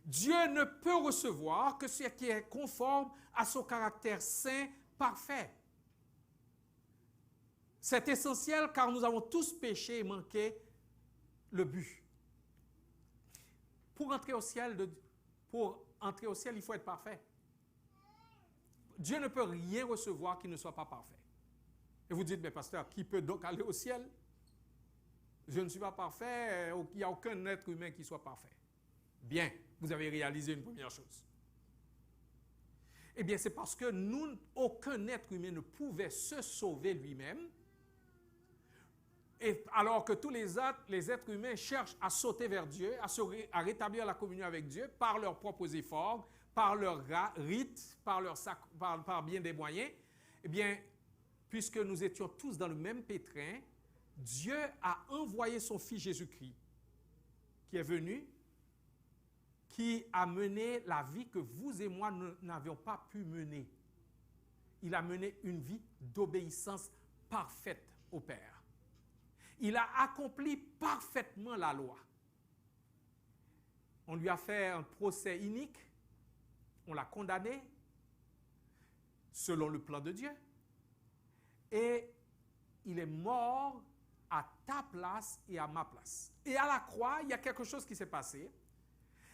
Dieu ne peut recevoir que ce qui est conforme à son caractère saint, parfait. C'est essentiel car nous avons tous péché et manqué le but. Pour entrer au ciel, il faut être parfait. Dieu ne peut rien recevoir qui ne soit pas parfait. Et vous dites, mais pasteur, qui peut donc aller au ciel? Je ne suis pas parfait, il n'y a aucun être humain qui soit parfait. Bien, vous avez réalisé une première chose. Eh bien, c'est parce que aucun être humain ne pouvait se sauver lui-même. Et alors que tous les êtres humains cherchent à sauter vers Dieu, à rétablir la communion avec Dieu par leurs propres efforts, par leurs rites, par bien des moyens, eh bien, puisque nous étions tous dans le même pétrin, Dieu a envoyé son Fils Jésus-Christ, qui est venu, qui a mené la vie que vous et moi n'avions pas pu mener. Il a mené une vie d'obéissance parfaite au Père. Il a accompli parfaitement la loi. On lui a fait un procès inique, on l'a condamné selon le plan de Dieu, et il est mort à ta place et à ma place. Et à la croix, il y a quelque chose qui s'est passé,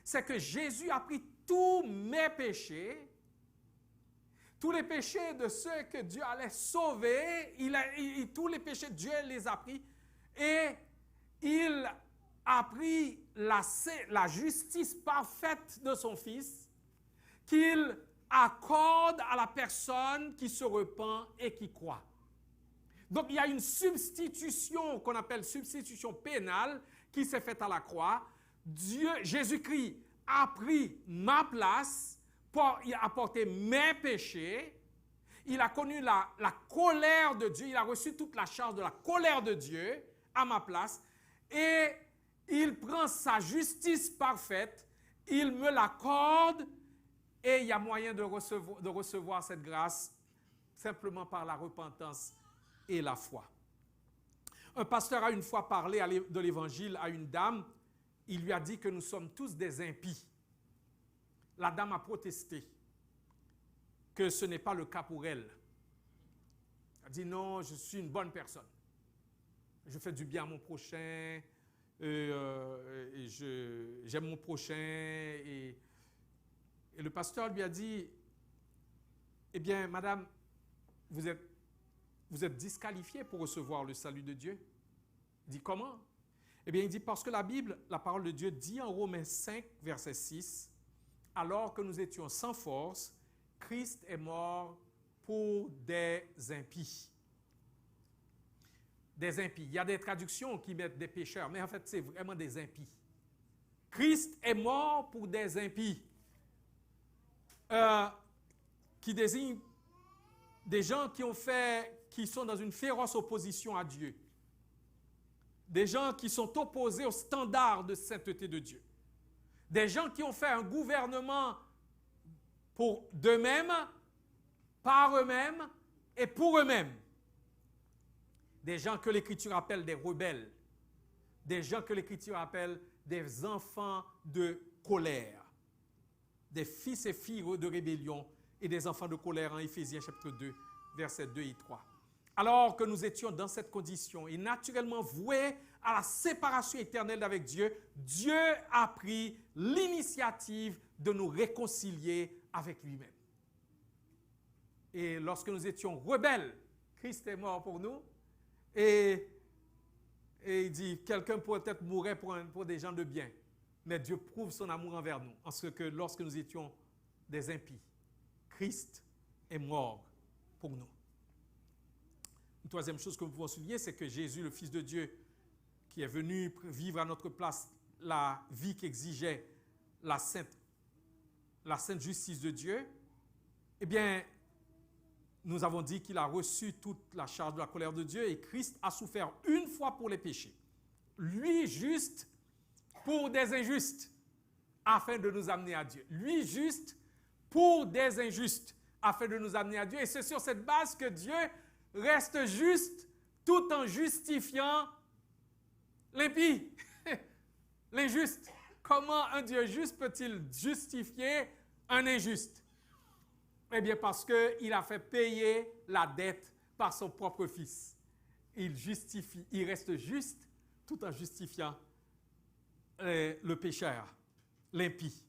c'est que Jésus a pris tous mes péchés, tous les péchés de ceux que Dieu allait sauver, tous les péchés, Dieu les a pris, et il a pris la justice parfaite de son Fils qu'il accorde à la personne qui se repent et qui croit. Donc il y a une substitution qu'on appelle substitution pénale qui s'est faite à la croix. Jésus-Christ a pris ma place, il a porté mes péchés, il a connu la colère de Dieu, il a reçu toute la charge de la colère de Dieu à ma place, et il prend sa justice parfaite, il me l'accorde, et il y a moyen de recevoir cette grâce simplement par la repentance et la foi. Un pasteur a une fois parlé de l'évangile à une dame, il lui a dit que nous sommes tous des impies. La dame a protesté que ce n'est pas le cas pour elle. Elle a dit non, je suis une bonne personne. Je fais du bien à mon prochain, j'aime mon prochain. Et le pasteur lui a dit, eh bien, madame, vous êtes disqualifiée pour recevoir le salut de Dieu. Il dit, comment? Eh bien, il dit, parce que la Bible, la parole de Dieu dit en Romains 5, verset 6, « Alors que nous étions sans force, Christ est mort pour des impies. » Des impies. Il y a des traductions qui mettent des pécheurs, mais en fait, c'est vraiment des impies. Christ est mort pour des impies, qui désigne des gens qui sont dans une féroce opposition à Dieu. Des gens qui sont opposés au standard de sainteté de Dieu. Des gens qui ont fait un gouvernement pour d'eux-mêmes, par eux-mêmes et pour eux-mêmes. Des gens que l'Écriture appelle des rebelles. Des gens que l'Écriture appelle des enfants de colère. Des fils et filles de rébellion et des enfants de colère en Éphésiens chapitre 2, versets 2 et 3. Alors que nous étions dans cette condition et naturellement voués à la séparation éternelle avec Dieu, Dieu a pris l'initiative de nous réconcilier avec lui-même. Et lorsque nous étions rebelles, Christ est mort pour nous. Et il dit, quelqu'un pourrait peut-être mourir pour des gens de bien. Mais Dieu prouve son amour envers nous. En ce que lorsque nous étions des impies, Christ est mort pour nous. Une troisième chose que nous pouvons souligner, c'est que Jésus, le Fils de Dieu, qui est venu vivre à notre place la vie qu'exigeait la sainte justice de Dieu, eh bien, nous avons dit qu'il a reçu toute la charge de la colère de Dieu et Christ a souffert une fois pour les péchés. Lui juste pour des injustes, afin de nous amener à Dieu. Lui juste pour des injustes, afin de nous amener à Dieu. Et c'est sur cette base que Dieu reste juste tout en justifiant l'impie, l'injuste. Comment un Dieu juste peut-il justifier un injuste? Eh bien, parce qu'il a fait payer la dette par son propre Fils. Il reste juste tout en justifiant le pécheur, l'impie.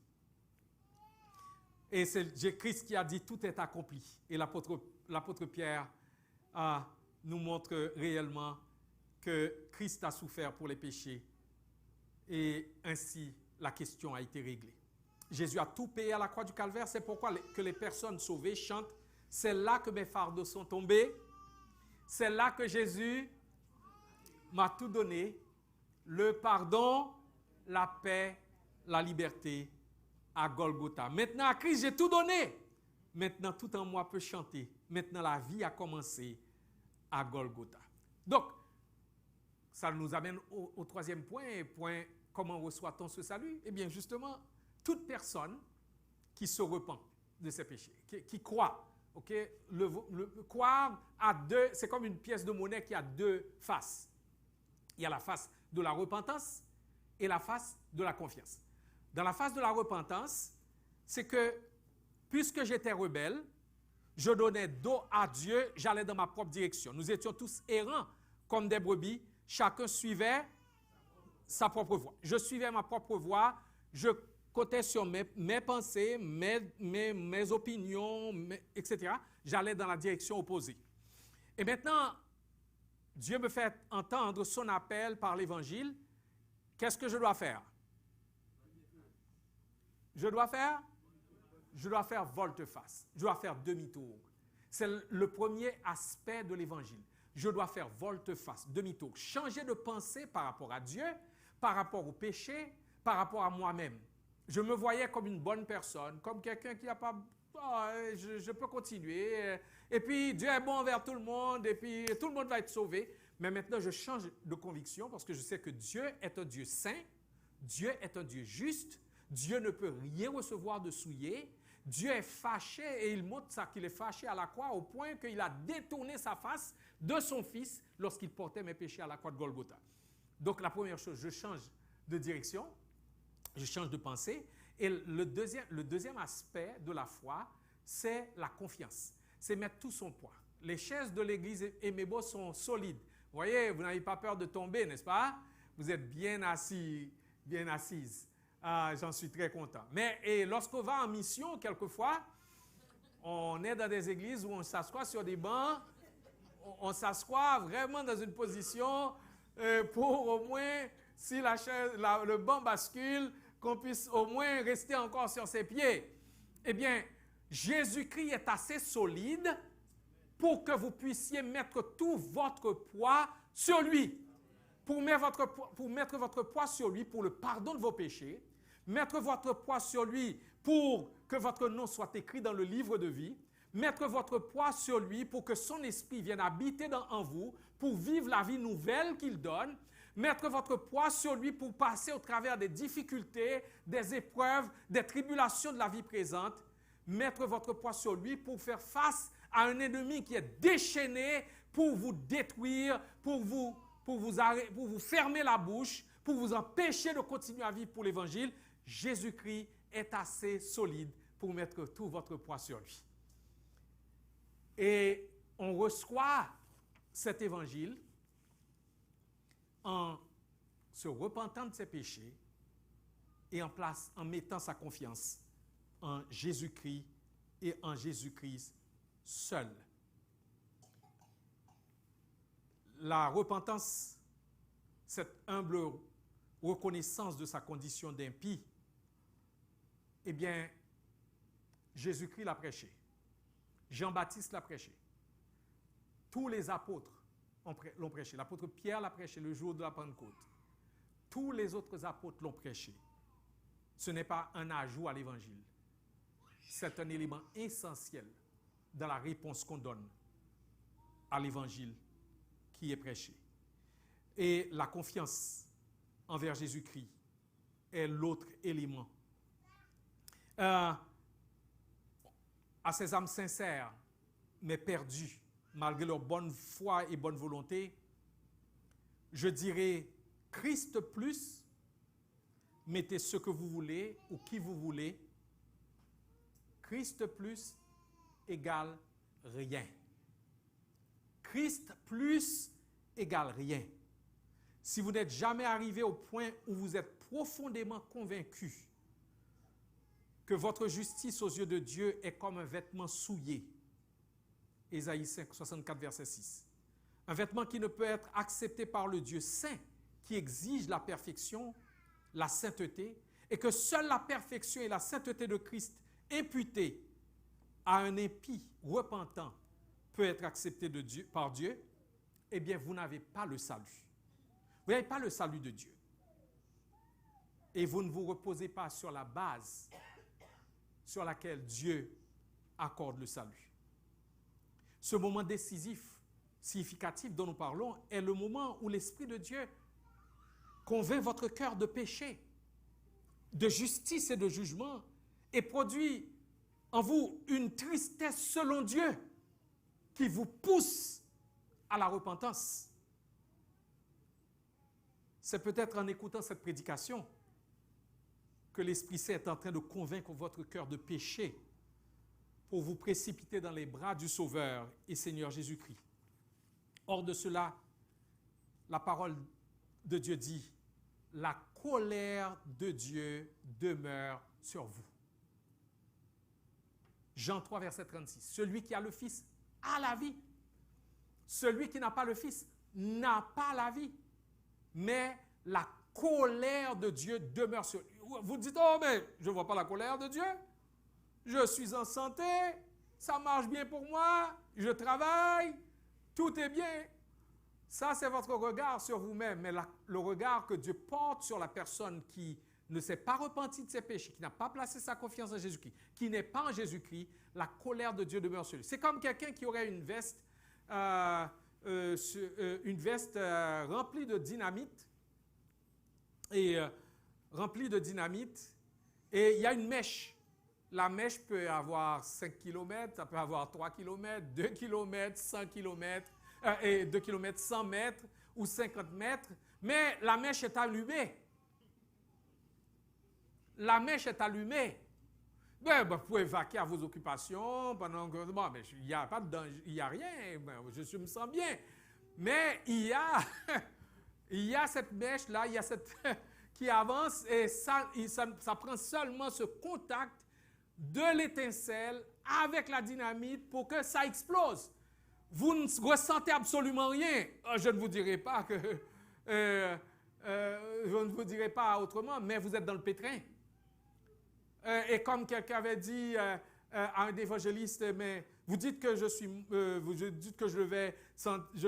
Et c'est Christ qui a dit tout est accompli. Et l'apôtre Pierre nous montre réellement que Christ a souffert pour les péchés et ainsi la question a été réglée. Jésus a tout payé à la croix du Calvaire, c'est pourquoi que les personnes sauvées chantent « C'est là que mes fardeaux sont tombés, c'est là que Jésus m'a tout donné, le pardon, la paix, la liberté à Golgotha. Maintenant, à Christ, j'ai tout donné. Maintenant, tout en moi peut chanter. Maintenant, la vie a commencé à Golgotha. Donc, ça nous amène au troisième point, comment reçoit-on ce salut? Eh bien, justement, toute personne qui se repent de ses péchés, qui croit, ok, croire a deux, c'est comme une pièce de monnaie qui a deux faces. Il y a la face de la repentance et la face de la confiance. Dans la face de la repentance, c'est que puisque j'étais rebelle, je donnais dos à Dieu, j'allais dans ma propre direction. Nous étions tous errants comme des brebis, chacun suivait sa propre voie. Je suivais ma propre voie, je comptais sur mes pensées, mes opinions, etc. J'allais dans la direction opposée. Et maintenant, Dieu me fait entendre son appel par l'Évangile. Qu'est-ce que je dois faire? Je dois faire volte-face. Je dois faire demi-tour. C'est le premier aspect de l'Évangile. Je dois faire volte-face, demi-tour. Changer de pensée par rapport à Dieu, par rapport au péché, par rapport à moi-même. Je me voyais comme une bonne personne, comme quelqu'un qui n'a pas... je peux continuer. Et puis, Dieu est bon envers tout le monde, et puis tout le monde va être sauvé. Mais maintenant, je change de conviction parce que je sais que Dieu est un Dieu saint, Dieu est un Dieu juste, Dieu ne peut rien recevoir de souillé. Dieu est fâché et il montre ça qu'il est fâché à la croix au point qu'il a détourné sa face de son fils lorsqu'il portait mes péchés à la croix de Golgotha. Donc la première chose, je change de direction, je change de pensée. Et le deuxième aspect de la foi, c'est la confiance. C'est mettre tout son poids. Les chaises de l'église Emebo sont solides. Vous voyez, vous n'avez pas peur de tomber, n'est-ce pas? Vous êtes bien assis, bien assise. Ah, j'en suis très content. Mais lorsqu'on va en mission, quelquefois, on est dans des églises où on s'assoit sur des bancs, on s'assoit vraiment dans une position pour au moins, si le banc bascule, qu'on puisse au moins rester encore sur ses pieds. Eh bien, Jésus-Christ est assez solide pour que vous puissiez mettre tout votre poids sur lui. Pour mettre votre poids sur lui pour le pardon de vos péchés, mettre votre poids sur lui pour que votre nom soit écrit dans le livre de vie, mettre votre poids sur lui pour que son esprit vienne habiter en vous, pour vivre la vie nouvelle qu'il donne, mettre votre poids sur lui pour passer au travers des difficultés, des épreuves, des tribulations de la vie présente, mettre votre poids sur lui pour faire face à un ennemi qui est déchaîné pour vous détruire, pour vous fermer la bouche, pour vous empêcher de continuer à vivre pour l'Évangile. Jésus-Christ est assez solide pour mettre tout votre poids sur lui. Et on reçoit cet Évangile en se repentant de ses péchés et en mettant sa confiance en Jésus-Christ et en Jésus-Christ seul. La repentance, cette humble reconnaissance de sa condition d'impie, eh bien, Jésus-Christ l'a prêché. Jean-Baptiste l'a prêché. Tous les apôtres l'ont prêché. L'apôtre Pierre l'a prêché le jour de la Pentecôte. Tous les autres apôtres l'ont prêché. Ce n'est pas un ajout à l'Évangile. C'est un élément essentiel dans la réponse qu'on donne à l'Évangile qui est prêché. Et la confiance envers Jésus-Christ est l'autre élément. À ces âmes sincères, mais perdues, malgré leur bonne foi et bonne volonté, je dirais Christ plus, mettez ce que vous voulez ou qui vous voulez. Christ plus égale rien. Christ plus égale rien. Si vous n'êtes jamais arrivé au point où vous êtes profondément convaincu que votre justice aux yeux de Dieu est comme un vêtement souillé, Ésaïe 64, verset 6, un vêtement qui ne peut être accepté par le Dieu saint, qui exige la perfection, la sainteté, et que seule la perfection et la sainteté de Christ imputée à un impie repentant peut être acceptée par Dieu, eh bien, vous n'avez pas le salut. Vous n'avez pas le salut de Dieu. Et vous ne vous reposez pas sur la base sur laquelle Dieu accorde le salut. Ce moment décisif, significatif dont nous parlons, est le moment où l'Esprit de Dieu convainc votre cœur de péché, de justice et de jugement, et produit en vous une tristesse selon Dieu qui vous pousse à la repentance. C'est peut-être en écoutant cette prédication que l'Esprit Saint est en train de convaincre votre cœur de péché pour vous précipiter dans les bras du Sauveur et Seigneur Jésus-Christ. Hors de cela, la parole de Dieu dit, la colère de Dieu demeure sur vous. Jean 3, verset 36. Celui qui a le Fils a la vie. Celui qui n'a pas le Fils n'a pas la vie. Mais la colère de Dieu demeure sur lui. Vous dites, oh, mais je ne vois pas la colère de Dieu. Je suis en santé, ça marche bien pour moi, je travaille, tout est bien. Ça, c'est votre regard sur vous-même. Mais le regard que Dieu porte sur la personne qui ne s'est pas repenti de ses péchés, qui n'a pas placé sa confiance en Jésus-Christ, qui n'est pas en Jésus-Christ, la colère de Dieu demeure sur lui. C'est comme quelqu'un qui aurait une veste remplie de dynamite. Et il y a une mèche. La mèche peut avoir 5 km, ça peut avoir 3 km, 2 km, 100 km, 2 km, 100 mètres ou 50 mètres, mais la mèche est allumée. La mèche est allumée. Vous pouvez vaquer à vos occupations pendant que... Bon, mais il n'y a pas de danger, il n'y a rien, je me sens bien. Mais il y a cette mèche-là, il y a cette... qui avance et ça prend seulement ce contact de l'étincelle avec la dynamite pour que ça explose. Vous ne ressentez absolument rien. Je ne vous dirai pas que... je ne vous dirai pas autrement, mais vous êtes dans le pétrin. Et comme quelqu'un avait dit à un évangéliste, mais vous dites que je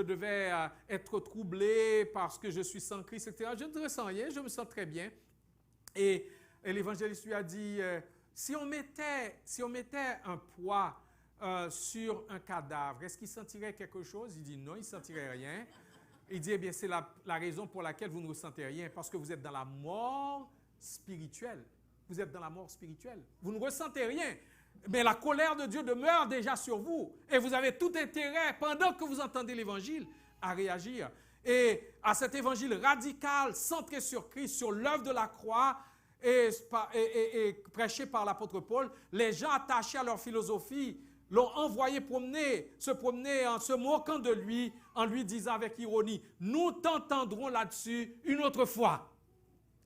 devais être troublé parce que je suis sans Christ, etc. Je ne ressens rien, je me sens très bien. Et l'évangéliste lui a dit, si on mettait un poids sur un cadavre, est-ce qu'il sentirait quelque chose? Il dit non, il ne sentirait rien. Il dit, eh bien, c'est la raison pour laquelle vous ne ressentez rien, parce que vous êtes dans la mort spirituelle. Vous êtes dans la mort spirituelle. Vous ne ressentez rien. Mais la colère de Dieu demeure déjà sur vous. Et vous avez tout intérêt, pendant que vous entendez l'Évangile, à réagir. Et à cet Évangile radical, centré sur Christ, sur l'œuvre de la croix, et prêché par l'apôtre Paul, les gens attachés à leur philosophie l'ont envoyé se promener en se moquant de lui, en lui disant avec ironie, « Nous t'entendrons là-dessus une autre fois. »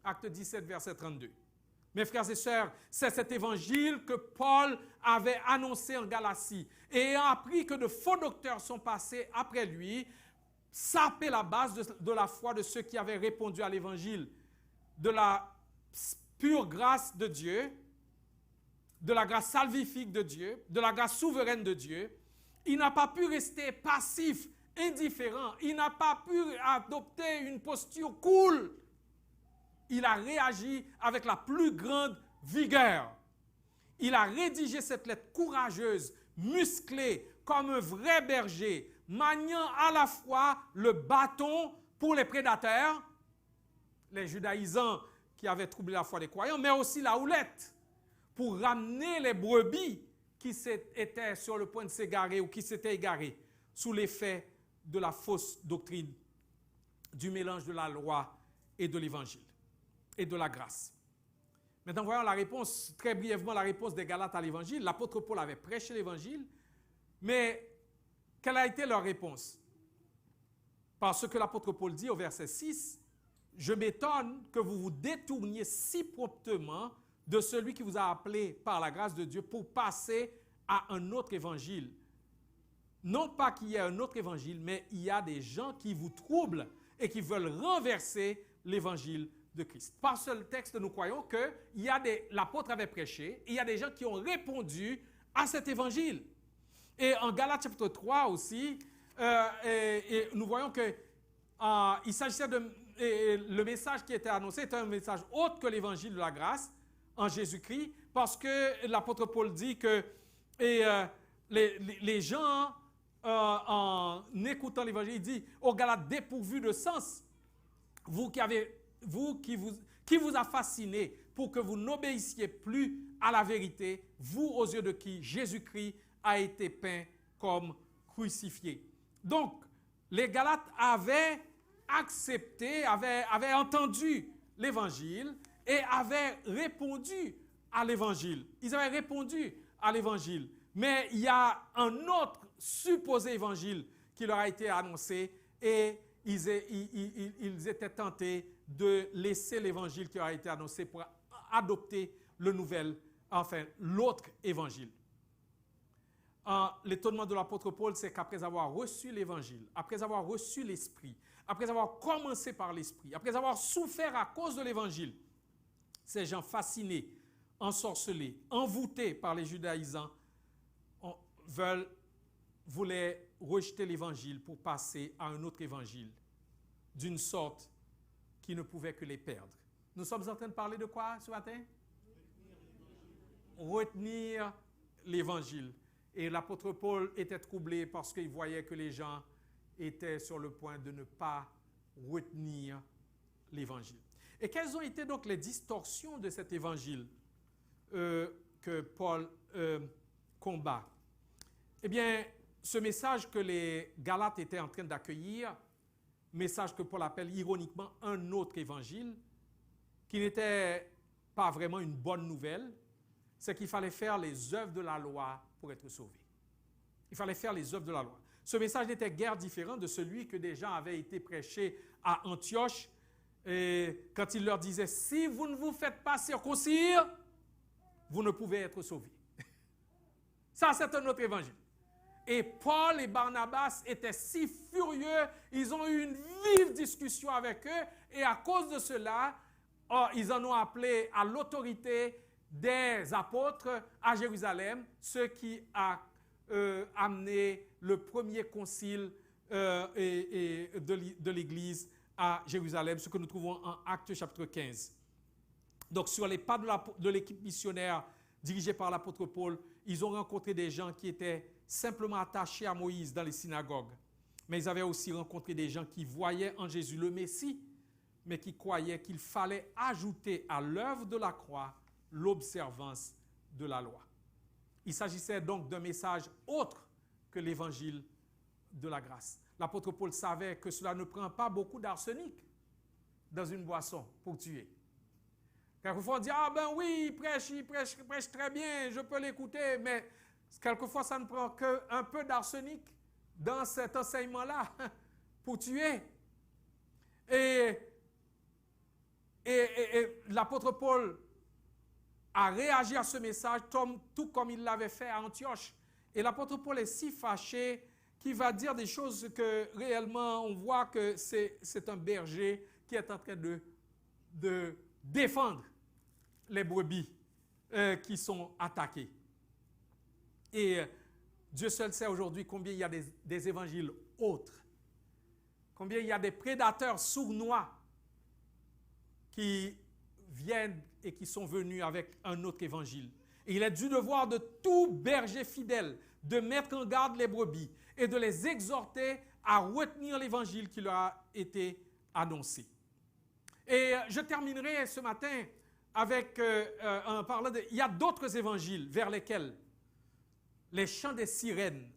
Acte 17, verset 32. Mes frères et sœurs, c'est cet évangile que Paul avait annoncé en Galatie. Et ayant appris que de faux docteurs sont passés après lui, saper la base de la foi de ceux qui avaient répondu à l'évangile, de la pure grâce de Dieu, de la grâce salvifique de Dieu, de la grâce souveraine de Dieu. Il n'a pas pu rester passif, indifférent. Il n'a pas pu adopter une posture cool. Il a réagi avec la plus grande vigueur. Il a rédigé cette lettre courageuse, musclée, comme un vrai berger, maniant à la fois le bâton pour les prédateurs, les judaïsants qui avaient troublé la foi des croyants, mais aussi la houlette pour ramener les brebis qui étaient sur le point de s'égarer ou qui s'étaient égarées sous l'effet de la fausse doctrine, du mélange de la loi et de l'évangile et de la grâce. Maintenant, voyons la réponse, très brièvement, la réponse des Galates à l'évangile. L'apôtre Paul avait prêché l'évangile, mais quelle a été leur réponse? Parce que l'apôtre Paul dit au verset 6, « Je m'étonne que vous vous détourniez si promptement de celui qui vous a appelé par la grâce de Dieu pour passer à un autre évangile. Non pas qu'il y ait un autre évangile, mais il y a des gens qui vous troublent et qui veulent renverser l'évangile de Christ. » Par ce texte, nous croyons que l'apôtre avait prêché et il y a des gens qui ont répondu à cet évangile. Et en Galates chapitre 3 aussi, nous voyons qu'il s'agissait le message qui était annoncé était un message autre que l'évangile de la grâce en Jésus-Christ, parce que l'apôtre Paul dit que les gens, en écoutant l'évangile, il dit aux Galates dépourvus de sens, qui vous a fasciné pour que vous n'obéissiez plus à la vérité, vous aux yeux de qui Jésus-Christ a été peint comme crucifié. Donc, les Galates avaient accepté, avaient entendu l'évangile et avaient répondu à l'évangile. Ils avaient répondu à l'évangile. Mais il y a un autre supposé évangile qui leur a été annoncé et ils étaient tentés de laisser l'évangile qui leur a été annoncé pour adopter l'autre évangile. L'étonnement de l'apôtre Paul, c'est qu'après avoir reçu l'évangile, après avoir reçu l'esprit, après avoir commencé par l'esprit, après avoir souffert à cause de l'évangile, ces gens fascinés, ensorcelés, envoûtés par les judaïsants, voulaient rejeter l'évangile pour passer à un autre évangile, d'une sorte qui ne pouvait que les perdre. Nous sommes en train de parler de quoi ce matin? Retenir l'évangile. Et l'apôtre Paul était troublé parce qu'il voyait que les gens étaient sur le point de ne pas retenir l'évangile. Et quelles ont été donc les distorsions de cet évangile que Paul combat? Eh bien, ce message que les Galates étaient en train d'accueillir, message que Paul appelle ironiquement un autre évangile, qui n'était pas vraiment une bonne nouvelle, c'est qu'il fallait faire les œuvres de la loi pour être sauvé. Il fallait faire les œuvres de la loi. Ce message n'était guère différent de celui que des gens avaient été prêchés à Antioche, et quand il leur disait « Si vous ne vous faites pas circoncire, vous ne pouvez être sauvés. » Ça, c'est un autre évangile. Et Paul et Barnabas étaient si furieux, ils ont eu une vive discussion avec eux, et à cause de cela, ils en ont appelé à l'autorité des apôtres à Jérusalem, ce qui a amené le premier concile de l'Église à Jérusalem, ce que nous trouvons en Actes chapitre 15. Donc, sur les pas de l'équipe missionnaire dirigée par l'apôtre Paul, ils ont rencontré des gens qui étaient simplement attachés à Moïse dans les synagogues. Mais ils avaient aussi rencontré des gens qui voyaient en Jésus le Messie, mais qui croyaient qu'il fallait ajouter à l'œuvre de la croix l'observance de la loi. Il s'agissait donc d'un message autre que l'évangile de la grâce. L'apôtre Paul savait que cela ne prend pas beaucoup d'arsenic dans une boisson pour tuer. Quelquefois on dit « Ah ben oui, il prêche très bien, je peux l'écouter », mais quelquefois ça ne prend qu'un peu d'arsenic dans cet enseignement-là pour tuer. Et l'apôtre Paul a réagi à ce message tout comme il l'avait fait à Antioche. Et l'apôtre Paul est si fâché qu'il va dire des choses que réellement on voit que c'est un berger qui est en train de défendre les brebis qui sont attaquées. Et Dieu seul sait aujourd'hui combien il y a des évangiles autres, combien il y a des prédateurs sournois qui viennent et qui sont venus avec un autre évangile. Et il est du devoir de tout berger fidèle de mettre en garde les brebis et de les exhorter à retenir l'évangile qui leur a été annoncé. Et je terminerai ce matin avec, en parlant il y a d'autres évangiles vers lesquels les chants des sirènes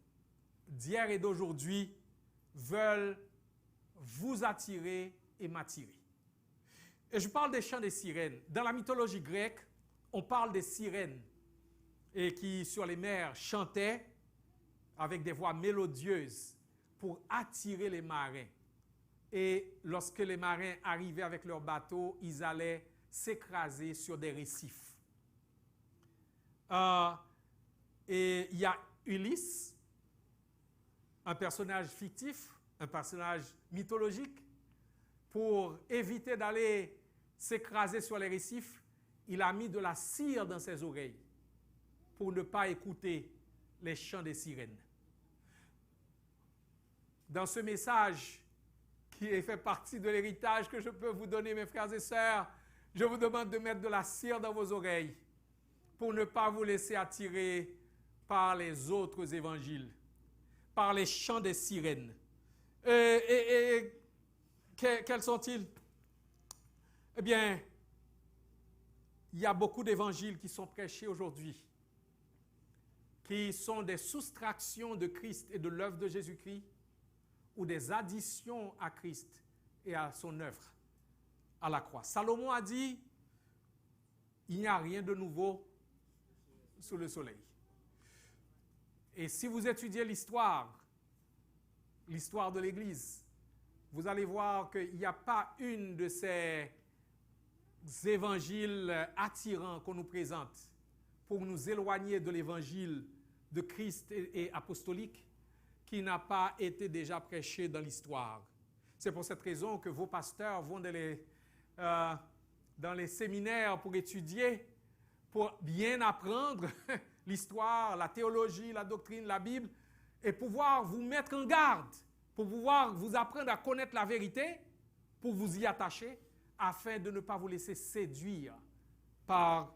d'hier et d'aujourd'hui veulent vous attirer et m'attirer. Et je parle des chants des sirènes. Dans la mythologie grecque, on parle des sirènes et qui, sur les mers, chantaient avec des voix mélodieuses pour attirer les marins. Et lorsque les marins arrivaient avec leurs bateaux, ils allaient s'écraser sur des récifs. Et il y a Ulysse, un personnage fictif, un personnage mythologique. Pour éviter d'aller s'écraser sur les récifs, il a mis de la cire dans ses oreilles pour ne pas écouter les chants des sirènes. Dans ce message qui fait partie de l'héritage que je peux vous donner, mes frères et sœurs, je vous demande de mettre de la cire dans vos oreilles pour ne pas vous laisser attirer par les autres évangiles, par les chants des sirènes. Quels sont-ils? Eh bien, il y a beaucoup d'évangiles qui sont prêchés aujourd'hui, qui sont des soustractions de Christ et de l'œuvre de Jésus-Christ, ou des additions à Christ et à son œuvre à la croix. Salomon a dit, il n'y a rien de nouveau sous le soleil. Et si vous étudiez l'histoire de l'Église, vous allez voir qu'il n'y a pas une de ces évangiles attirants qu'on nous présente pour nous éloigner de l'évangile de Christ et apostolique qui n'a pas été déjà prêché dans l'histoire. C'est pour cette raison que vos pasteurs vont dans les séminaires pour étudier, pour bien apprendre l'histoire, la théologie, la doctrine, la Bible, et pouvoir vous mettre en garde, pour pouvoir vous apprendre à connaître la vérité, pour vous y attacher, afin de ne pas vous laisser séduire par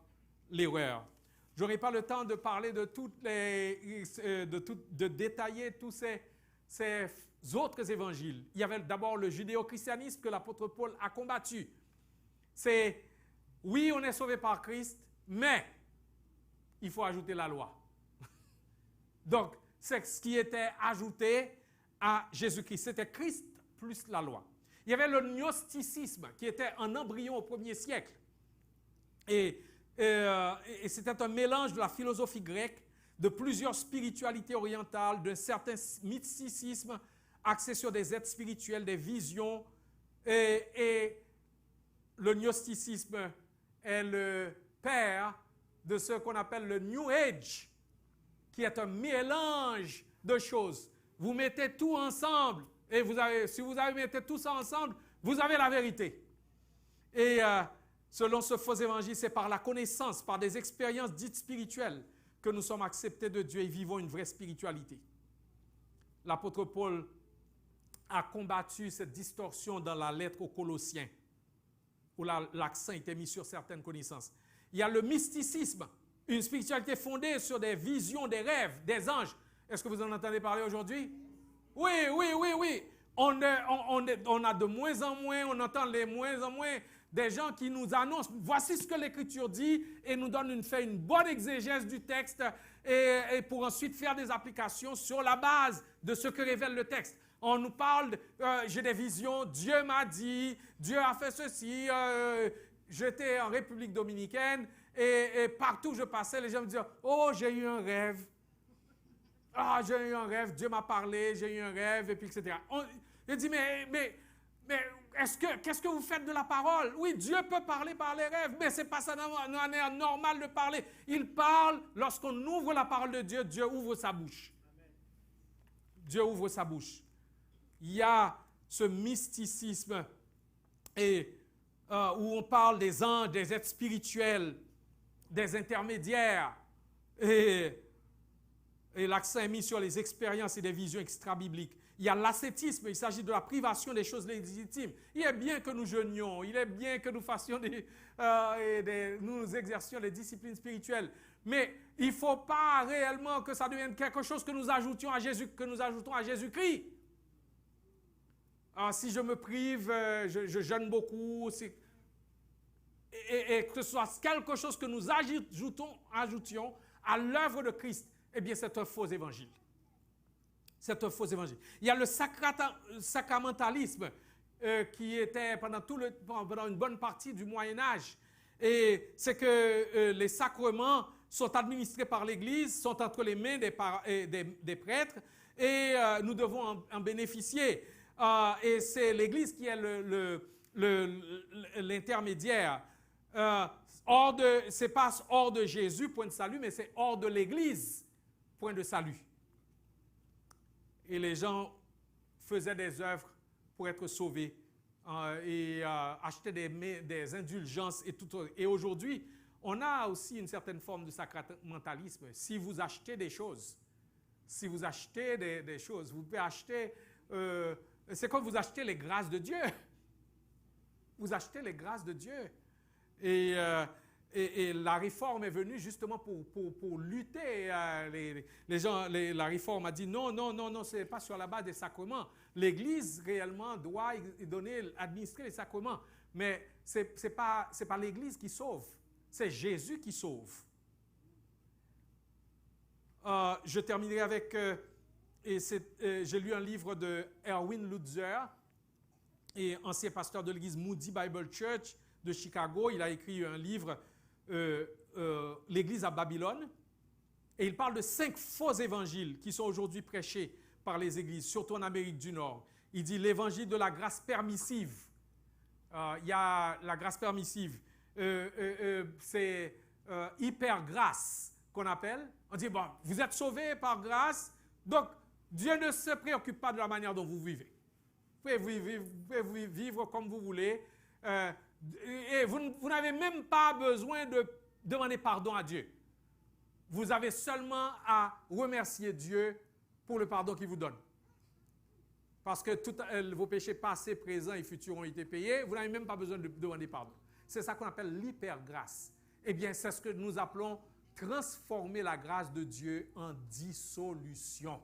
l'erreur. Je n'aurai pas le temps de parler de de détailler tous ces autres évangiles. Il y avait d'abord le judéo-christianisme que l'apôtre Paul a combattu. C'est, oui, on est sauvé par Christ, mais il faut ajouter la loi. Donc, c'est ce qui était ajouté à Jésus-Christ. C'était Christ plus la loi. Il y avait le gnosticisme qui était un embryon au 1er siècle. Et c'était un mélange de la philosophie grecque, de plusieurs spiritualités orientales, d'un certain mysticisme axé sur des êtres spirituels, des visions. Et le gnosticisme est le père de ce qu'on appelle le New Age, qui est un mélange de choses. Vous mettez tout ensemble, et si vous mettez tout ça ensemble, vous avez la vérité. Et selon ce faux évangile, c'est par la connaissance, par des expériences dites spirituelles, que nous sommes acceptés de Dieu et vivons une vraie spiritualité. L'apôtre Paul a combattu cette distorsion dans la lettre aux Colossiens, où l'accent était mis sur certaines connaissances. Il y a le mysticisme, une spiritualité fondée sur des visions, des rêves, des anges. Est-ce que vous en entendez parler aujourd'hui? Oui. On a de moins en moins, on entend de moins en moins des gens qui nous annoncent, voici ce que l'Écriture dit, et nous donne fait une bonne exégèse du texte, et pour ensuite faire des applications sur la base de ce que révèle le texte. On nous parle, j'ai des visions, Dieu m'a dit, Dieu a fait ceci. J'étais en République dominicaine et partout où je passais, les gens me disaient, oh, j'ai eu un rêve. Ah, j'ai eu un rêve, Dieu m'a parlé, j'ai eu un rêve, et puis etc. Je dis, mais qu'est-ce que vous faites de la parole? Oui, Dieu peut parler par les rêves, mais ce n'est pas ça normal de parler. Il parle lorsqu'on ouvre la parole de Dieu, Dieu ouvre sa bouche. Dieu ouvre sa bouche. Il y a ce mysticisme où on parle des anges, des êtres spirituels, des intermédiaires, et l'accent est mis sur les expériences et des visions extra-bibliques. Il y a l'ascétisme, il s'agit de la privation des choses légitimes. Il est bien que nous jeûnions, il est bien que nous fassions nous exercions des disciplines spirituelles, mais il ne faut pas réellement que ça devienne quelque chose que nous ajoutons à Jésus-Christ. Si je me prive, je jeûne beaucoup, et que ce soit quelque chose que nous ajoutions à l'œuvre de Christ, eh bien c'est un faux évangile. C'est un faux évangile. Il y a le sacramentalisme qui était pendant une bonne partie du Moyen-Âge. Et c'est que les sacrements sont administrés par l'Église, sont entre les mains des prêtres, et nous devons en bénéficier. Et c'est l'Église qui est l'intermédiaire. C'est pas hors de Jésus, point de salut, mais c'est hors de l'Église, point de salut. Et les gens faisaient des œuvres pour être sauvés et achetaient des indulgences et tout. Et aujourd'hui, on a aussi une certaine forme de sacramentalisme. Si vous achetez des choses, vous pouvez acheter c'est comme vous achetez les grâces de Dieu. Vous achetez les grâces de Dieu. Et la réforme est venue justement pour lutter. Les gens, la réforme a dit non, ce n'est pas sur la base des sacrements. L'Église réellement doit administrer les sacrements. Mais ce n'est pas l'Église qui sauve, c'est Jésus qui sauve. Je terminerai avec, j'ai lu un livre de Erwin Lutzer, ancien pasteur de l'église Moody Bible Church de Chicago. Il a écrit un livre, L'église à Babylone, et il parle de 5 faux évangiles qui sont aujourd'hui prêchés par les églises, surtout en Amérique du Nord. Il dit l'évangile de la grâce permissive. Il y a la grâce permissive, c'est hyper grâce qu'on appelle. On dit, bon, vous êtes sauvés par grâce, donc Dieu ne se préoccupe pas de la manière dont vous vivez. Vous pouvez vivre comme vous voulez. Et vous n'avez même pas besoin de demander pardon à Dieu. Vous avez seulement à remercier Dieu pour le pardon qu'il vous donne. Parce que tous vos péchés passés, présents et futurs ont été payés. Vous n'avez même pas besoin de demander pardon. C'est ça qu'on appelle l'hypergrâce. Eh bien, c'est ce que nous appelons transformer la grâce de Dieu en dissolution.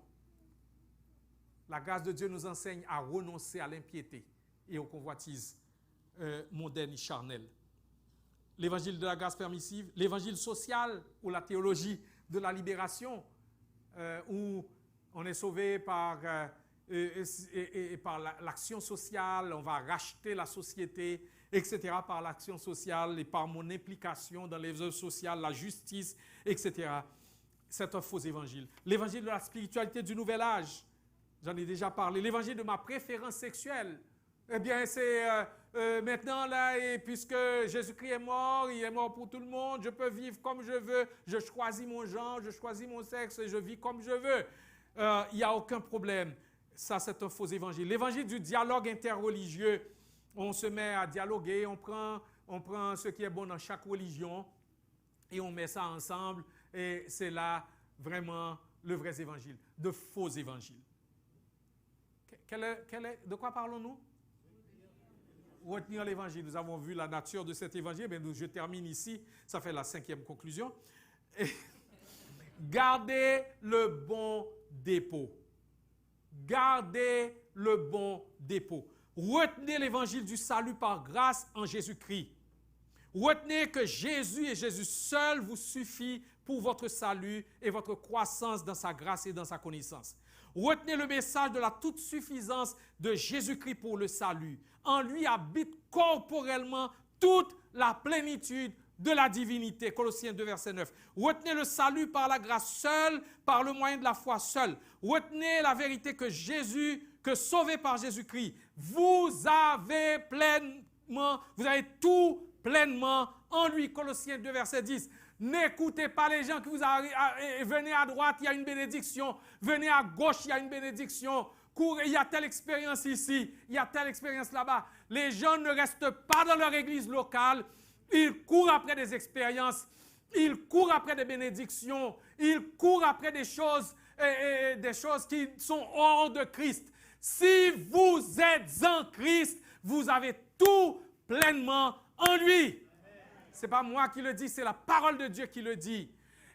La grâce de Dieu nous enseigne à renoncer à l'impiété et aux convoitises mondaines et charnelles. L'évangile de la grâce permissive, l'évangile social ou la théologie de la libération, où on est sauvé par l'action sociale, on va racheter la société, etc., par l'action sociale et par mon implication dans les œuvres sociales, la justice, etc. C'est un faux évangile. L'évangile de la spiritualité du nouvel âge, j'en ai déjà parlé. L'évangile de ma préférence sexuelle, eh bien, c'est maintenant, là, et puisque Jésus-Christ est mort, il est mort pour tout le monde, je peux vivre comme je veux, je choisis mon genre, je choisis mon sexe et je vis comme je veux. Il n'y a aucun problème. Ça, c'est un faux évangile. L'évangile du dialogue interreligieux, on se met à dialoguer, on prend ce qui est bon dans chaque religion et on met ça ensemble. Et c'est là vraiment le vrai évangile, de faux évangiles. De quoi parlons-nous? Retenir l'évangile. Nous avons vu la nature de cet évangile. Mais je termine ici. Ça fait la 5e conclusion. Gardez le bon dépôt. Gardez le bon dépôt. Retenez l'évangile du salut par grâce en Jésus-Christ. Retenez que Jésus et Jésus seul vous suffit pour votre salut et votre croissance dans sa grâce et dans sa connaissance. Retenez le message de la toute suffisance de Jésus-Christ pour le salut. En lui habite corporellement toute la plénitude de la divinité. Colossiens 2, verset 9. Retenez le salut par la grâce seule, par le moyen de la foi seule. Retenez la vérité que sauvé par Jésus-Christ, vous avez tout pleinement en lui. Colossiens 2, verset 10. N'écoutez pas les gens qui vous arrivent. Venez à droite, il y a une bénédiction. Venez à gauche, il y a une bénédiction. Il y a telle expérience ici, il y a telle expérience là-bas. Les gens ne restent pas dans leur église locale. Ils courent après des expériences. Ils courent après des bénédictions. Ils courent après des choses qui sont hors de Christ. Si vous êtes en Christ, vous avez tout pleinement en lui. Ce n'est pas moi qui le dis, c'est la parole de Dieu qui le dit.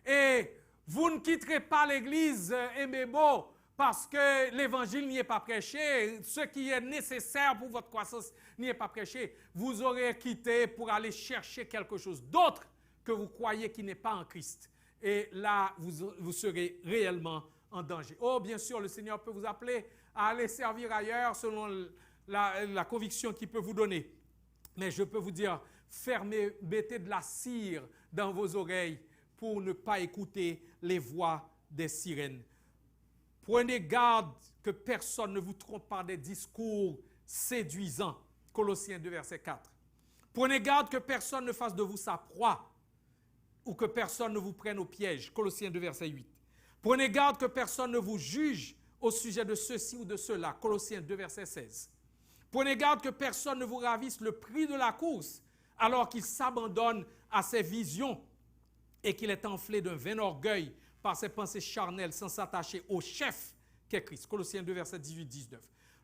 Et vous ne quitterez pas l'église Mbebo parce que l'évangile n'y est pas prêché. Ce qui est nécessaire pour votre croissance n'y est pas prêché. Vous aurez quitté pour aller chercher quelque chose d'autre que vous croyez qui n'est pas en Christ. Et là, vous serez réellement en danger. Oh, bien sûr, le Seigneur peut vous appeler à aller servir ailleurs selon la conviction qu'il peut vous donner. Mais je peux vous dire, mettez de la cire dans vos oreilles pour ne pas écouter les voix des sirènes. Prenez garde que personne ne vous trompe par des discours séduisants. Colossiens 2, verset 4. Prenez garde que personne ne fasse de vous sa proie ou que personne ne vous prenne au piège. Colossiens 2, verset 8. Prenez garde que personne ne vous juge au sujet de ceci ou de cela. Colossiens 2, verset 16. Prenez garde que personne ne vous ravisse le prix de la course alors qu'il s'abandonne à ses visions et qu'il est enflé d'un vain orgueil par ses pensées charnelles sans s'attacher au chef qu'est Christ. Colossiens 2, verset 18-19.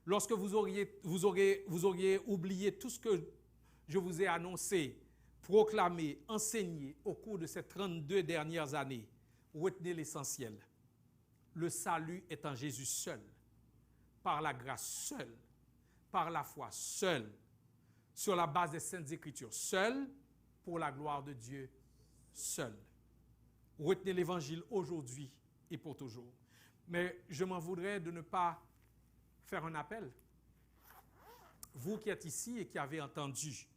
lorsque vous auriez oublié tout ce que je vous ai annoncé, proclamé, enseigné au cours de ces 32 dernières années, retenez l'essentiel. Le salut est en Jésus seul, par la grâce seule, par la foi seule, sur la base des Saintes Écritures seule, pour la gloire de Dieu seul. Retenez l'Évangile aujourd'hui et pour toujours. Mais je m'en voudrais de ne pas faire un appel. Vous qui êtes ici et qui avez entendu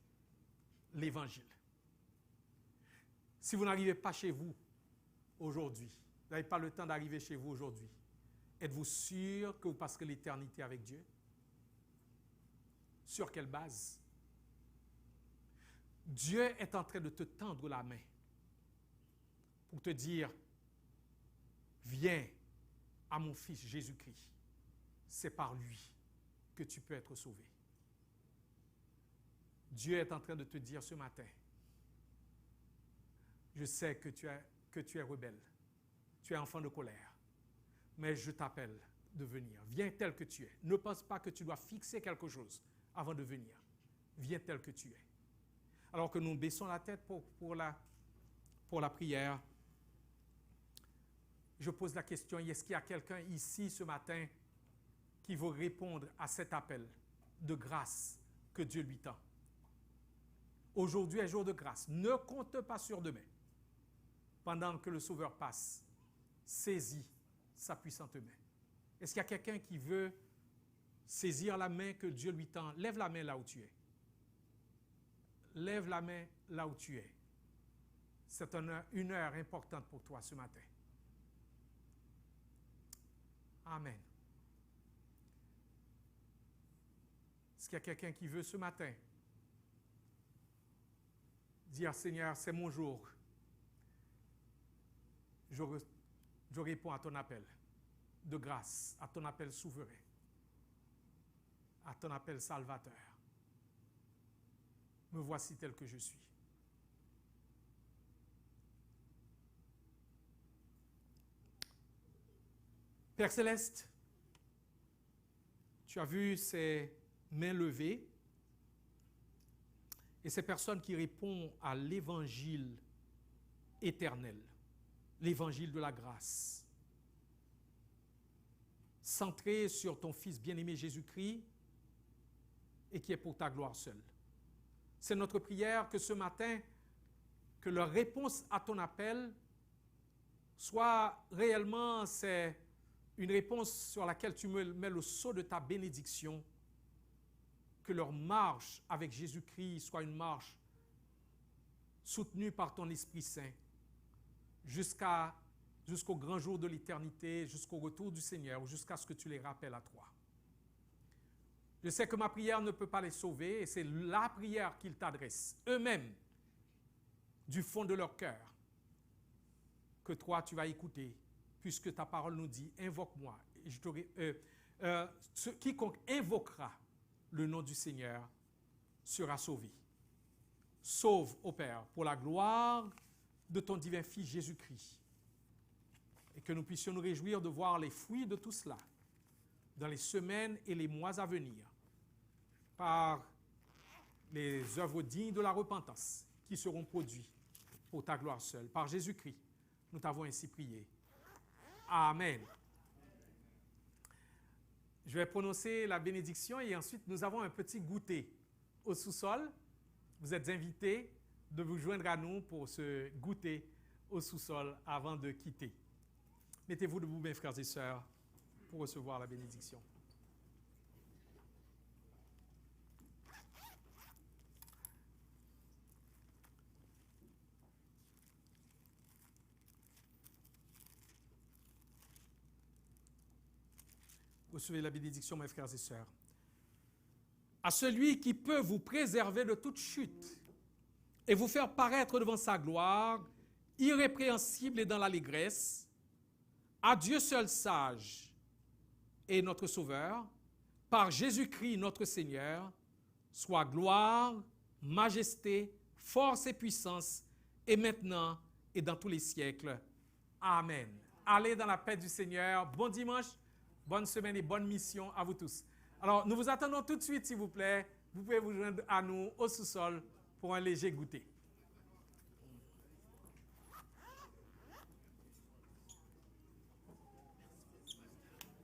l'Évangile, si vous n'arrivez pas chez vous aujourd'hui, vous n'avez pas le temps d'arriver chez vous aujourd'hui, êtes-vous sûr que vous passerez l'éternité avec Dieu? Sur quelle base? Dieu est en train de te tendre la main pour te dire, viens à mon Fils Jésus-Christ. C'est par lui que tu peux être sauvé. Dieu est en train de te dire ce matin, je sais que tu es rebelle, tu es enfant de colère, mais je t'appelle de venir. Viens tel que tu es. Ne pense pas que tu dois fixer quelque chose avant de venir. Viens tel que tu es. Alors que nous baissons la tête pour la prière, je pose la question, est-ce qu'il y a quelqu'un ici ce matin qui veut répondre à cet appel de grâce que Dieu lui tend? Aujourd'hui est jour de grâce. Ne compte pas sur demain. Pendant que le Sauveur passe, saisis sa puissante main. Est-ce qu'il y a quelqu'un qui veut saisir la main que Dieu lui tend? Lève la main là où tu es. Lève la main là où tu es. C'est une heure importante pour toi ce matin. Amen. Est-ce qu'il y a quelqu'un qui veut ce matin dire, Seigneur, c'est mon jour. Je réponds à ton appel de grâce, à ton appel souverain, à ton appel salvateur. Me voici tel que je suis. Père Céleste, tu as vu ces mains levées et ces personnes qui répondent à l'évangile éternel, l'évangile de la grâce, centré sur ton Fils bien-aimé Jésus-Christ et qui est pour ta gloire seule. C'est notre prière que ce matin, que leur réponse à ton appel soit réellement, c'est une réponse sur laquelle tu mets le sceau de ta bénédiction, que leur marche avec Jésus-Christ soit une marche soutenue par ton Esprit Saint jusqu'au grand jour de l'éternité, jusqu'au retour du Seigneur, jusqu'à ce que tu les rappelles à toi. Je sais que ma prière ne peut pas les sauver et c'est la prière qu'ils t'adressent eux-mêmes du fond de leur cœur que toi tu vas écouter puisque ta parole nous dit invoque-moi. Quiconque invoquera le nom du Seigneur sera sauvé. Sauve, ô Père, pour la gloire de ton divin Fils Jésus-Christ et que nous puissions nous réjouir de voir les fruits de tout cela dans les semaines et les mois à venir par les œuvres dignes de la repentance qui seront produites pour ta gloire seule. Par Jésus-Christ, nous t'avons ainsi prié. Amen. Je vais prononcer la bénédiction et ensuite nous avons un petit goûter au sous-sol. Vous êtes invités de vous joindre à nous pour ce goûter au sous-sol avant de quitter. Mettez-vous debout, mes frères et sœurs, pour recevoir la bénédiction. Recevez la bénédiction, mes frères et sœurs. À celui qui peut vous préserver de toute chute et vous faire paraître devant sa gloire, irrépréhensible et dans l'allégresse, à Dieu seul sage et notre Sauveur, par Jésus-Christ notre Seigneur, soit gloire, majesté, force et puissance, et maintenant et dans tous les siècles. Amen. Allez dans la paix du Seigneur. Bon dimanche, bonne semaine et bonne mission à vous tous. Alors, nous vous attendons tout de suite, s'il vous plaît. Vous pouvez vous joindre à nous au sous-sol pour un léger goûter.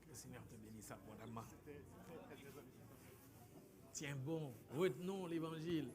Que le Seigneur te bénisse abondamment. Tiens bon, retenons l'évangile.